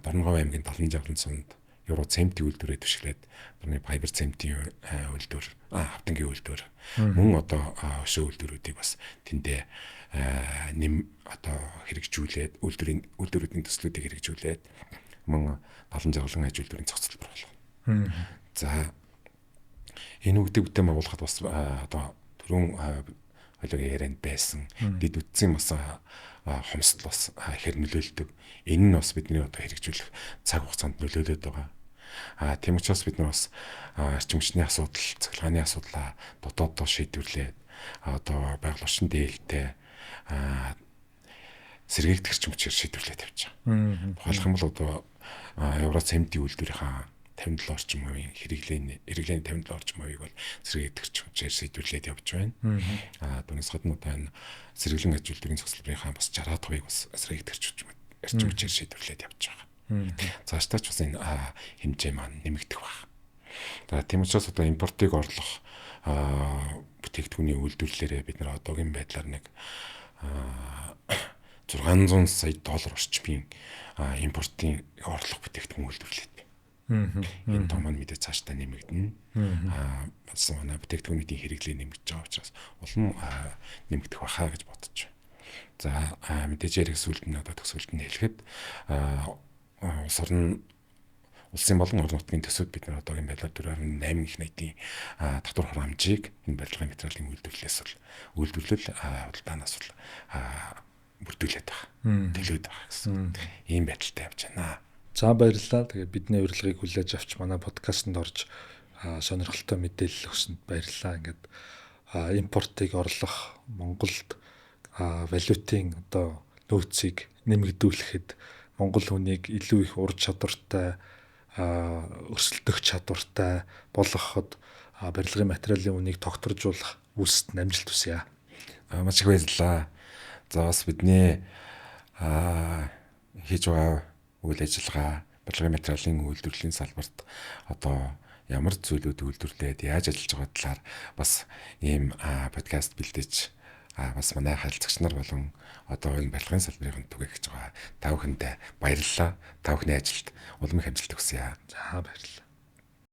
Speaker 2: Дорногов аймгийн Далан жавхлан сумд евро цементийн үйлдвэрээ түшиглээд тэрний файбер цементийн үйлдвэр хавтангийн үйлдвэр мөн одоо өшөө үйлдвэрүүдийг бас тэндээ одоо хэрэгжүүлээд үйлдвэрүүдийн төслүүдийг хэрэгжүүлээд мөн олон зовлон аж үйлдвэрийн цогцлбор болгоно. За энэ үгдийг бүтээн байгуулахад бас одоо түрүүн хоёулаа ярианд байсан дэд үтсийн бас хомсдол бас ихээр нөлөөлдөг. Энэ нь бас бидний одоо хэрэгжүүлэх цаг хугацаанд нөлөөлөд байгаа. Тийм учраас бид нар бас эрчим хүчний асуудал, цахилгааны асуудлаа дотооддоо шийдвэрлээд одоо байгаль орчин дээлтэй сэргээгдэх эрчим хүчээр шийдвэрлээд явж байгаа. Тухайлх юм бол одоо Евроцементийн үйлдвэрийн 57 орчим хувийн хэрэглээний 57 орчим хувийг бол сэргээгдэх эрчим хүчээр шийдвэрлээд явж байна. Түүнээс гадна одоо энэ сэргэлэн аж үйлдвэрийн цогцлборынхаа бас 60 хувийг бас сэргээгдэх эрчим хүчээр шийдвэрлээд явж байгаа. Цаашдаа ч бас энэ хэмжээ маань нэмэгдэх баг. За тийм учраас одоо импортыг орлох бүтээгдэхүүний үйлдвэрлэлээрээ бид нар одоогийн байдлаар нэг 600 сая доллар орчмын импортын орлого бүтээгдэхүүн үйлдвэрлээд байна. Энэ том маань мэдээ цаашдаа нэмэгдэнэ. Бас манай бүтээгдэхүүнүүдийн хэрэглээ нэмэгдэж байгаа учраас улам нэмэгдэх бахаа гэж бодож байна. За мэдээж ярих сүлд нь одоо төгсгөлд нь хэлэхэд улсын болон орон нутгийн төсөвд бид нар одоогийн байдлаар 4.8 их найдын татвар хурамжийг энэ барилгын материалын үйлдвэрлэл худалдаанаас бүрдүүлээд байгаа. Төлөөд байгаа гэсэн. Ийм байдалтай явж байна.
Speaker 1: За баярлалаа. Тэгээ бидний урилгыг хүлээж авч манай подкастэнд орж сонирхолтой мэдээлэл өгсөнд баярлалаа. Ингээд импортыг орлох Монголд валютын одоо нөөцийг нэмэгдүүлэхэд Монгол хүнийг илүү их ур чадвартай өрсөлдөх чадвартай болгоход барилгын материалын үнийг тогтворжуулах үйлсэд амжилт хүсье.
Speaker 2: Маш их баярлалаа. За бас бидний хийж байгаа үйл ажиллагаа барилгын материалын үйлдвэрлэлийн салбарт одоо ямар зүйлүүд үйлдвэрлээд яаж ажиллаж байгаа талаар бас ийм подкаст бэлдэж бас манай харилцагч нар болон одоо энэ барилгын салбарын түгээгч байгаа та бүхэндээ баярлалаа. Та бүхний ажилд улам их амжилт хүсье.
Speaker 1: За баярлалаа.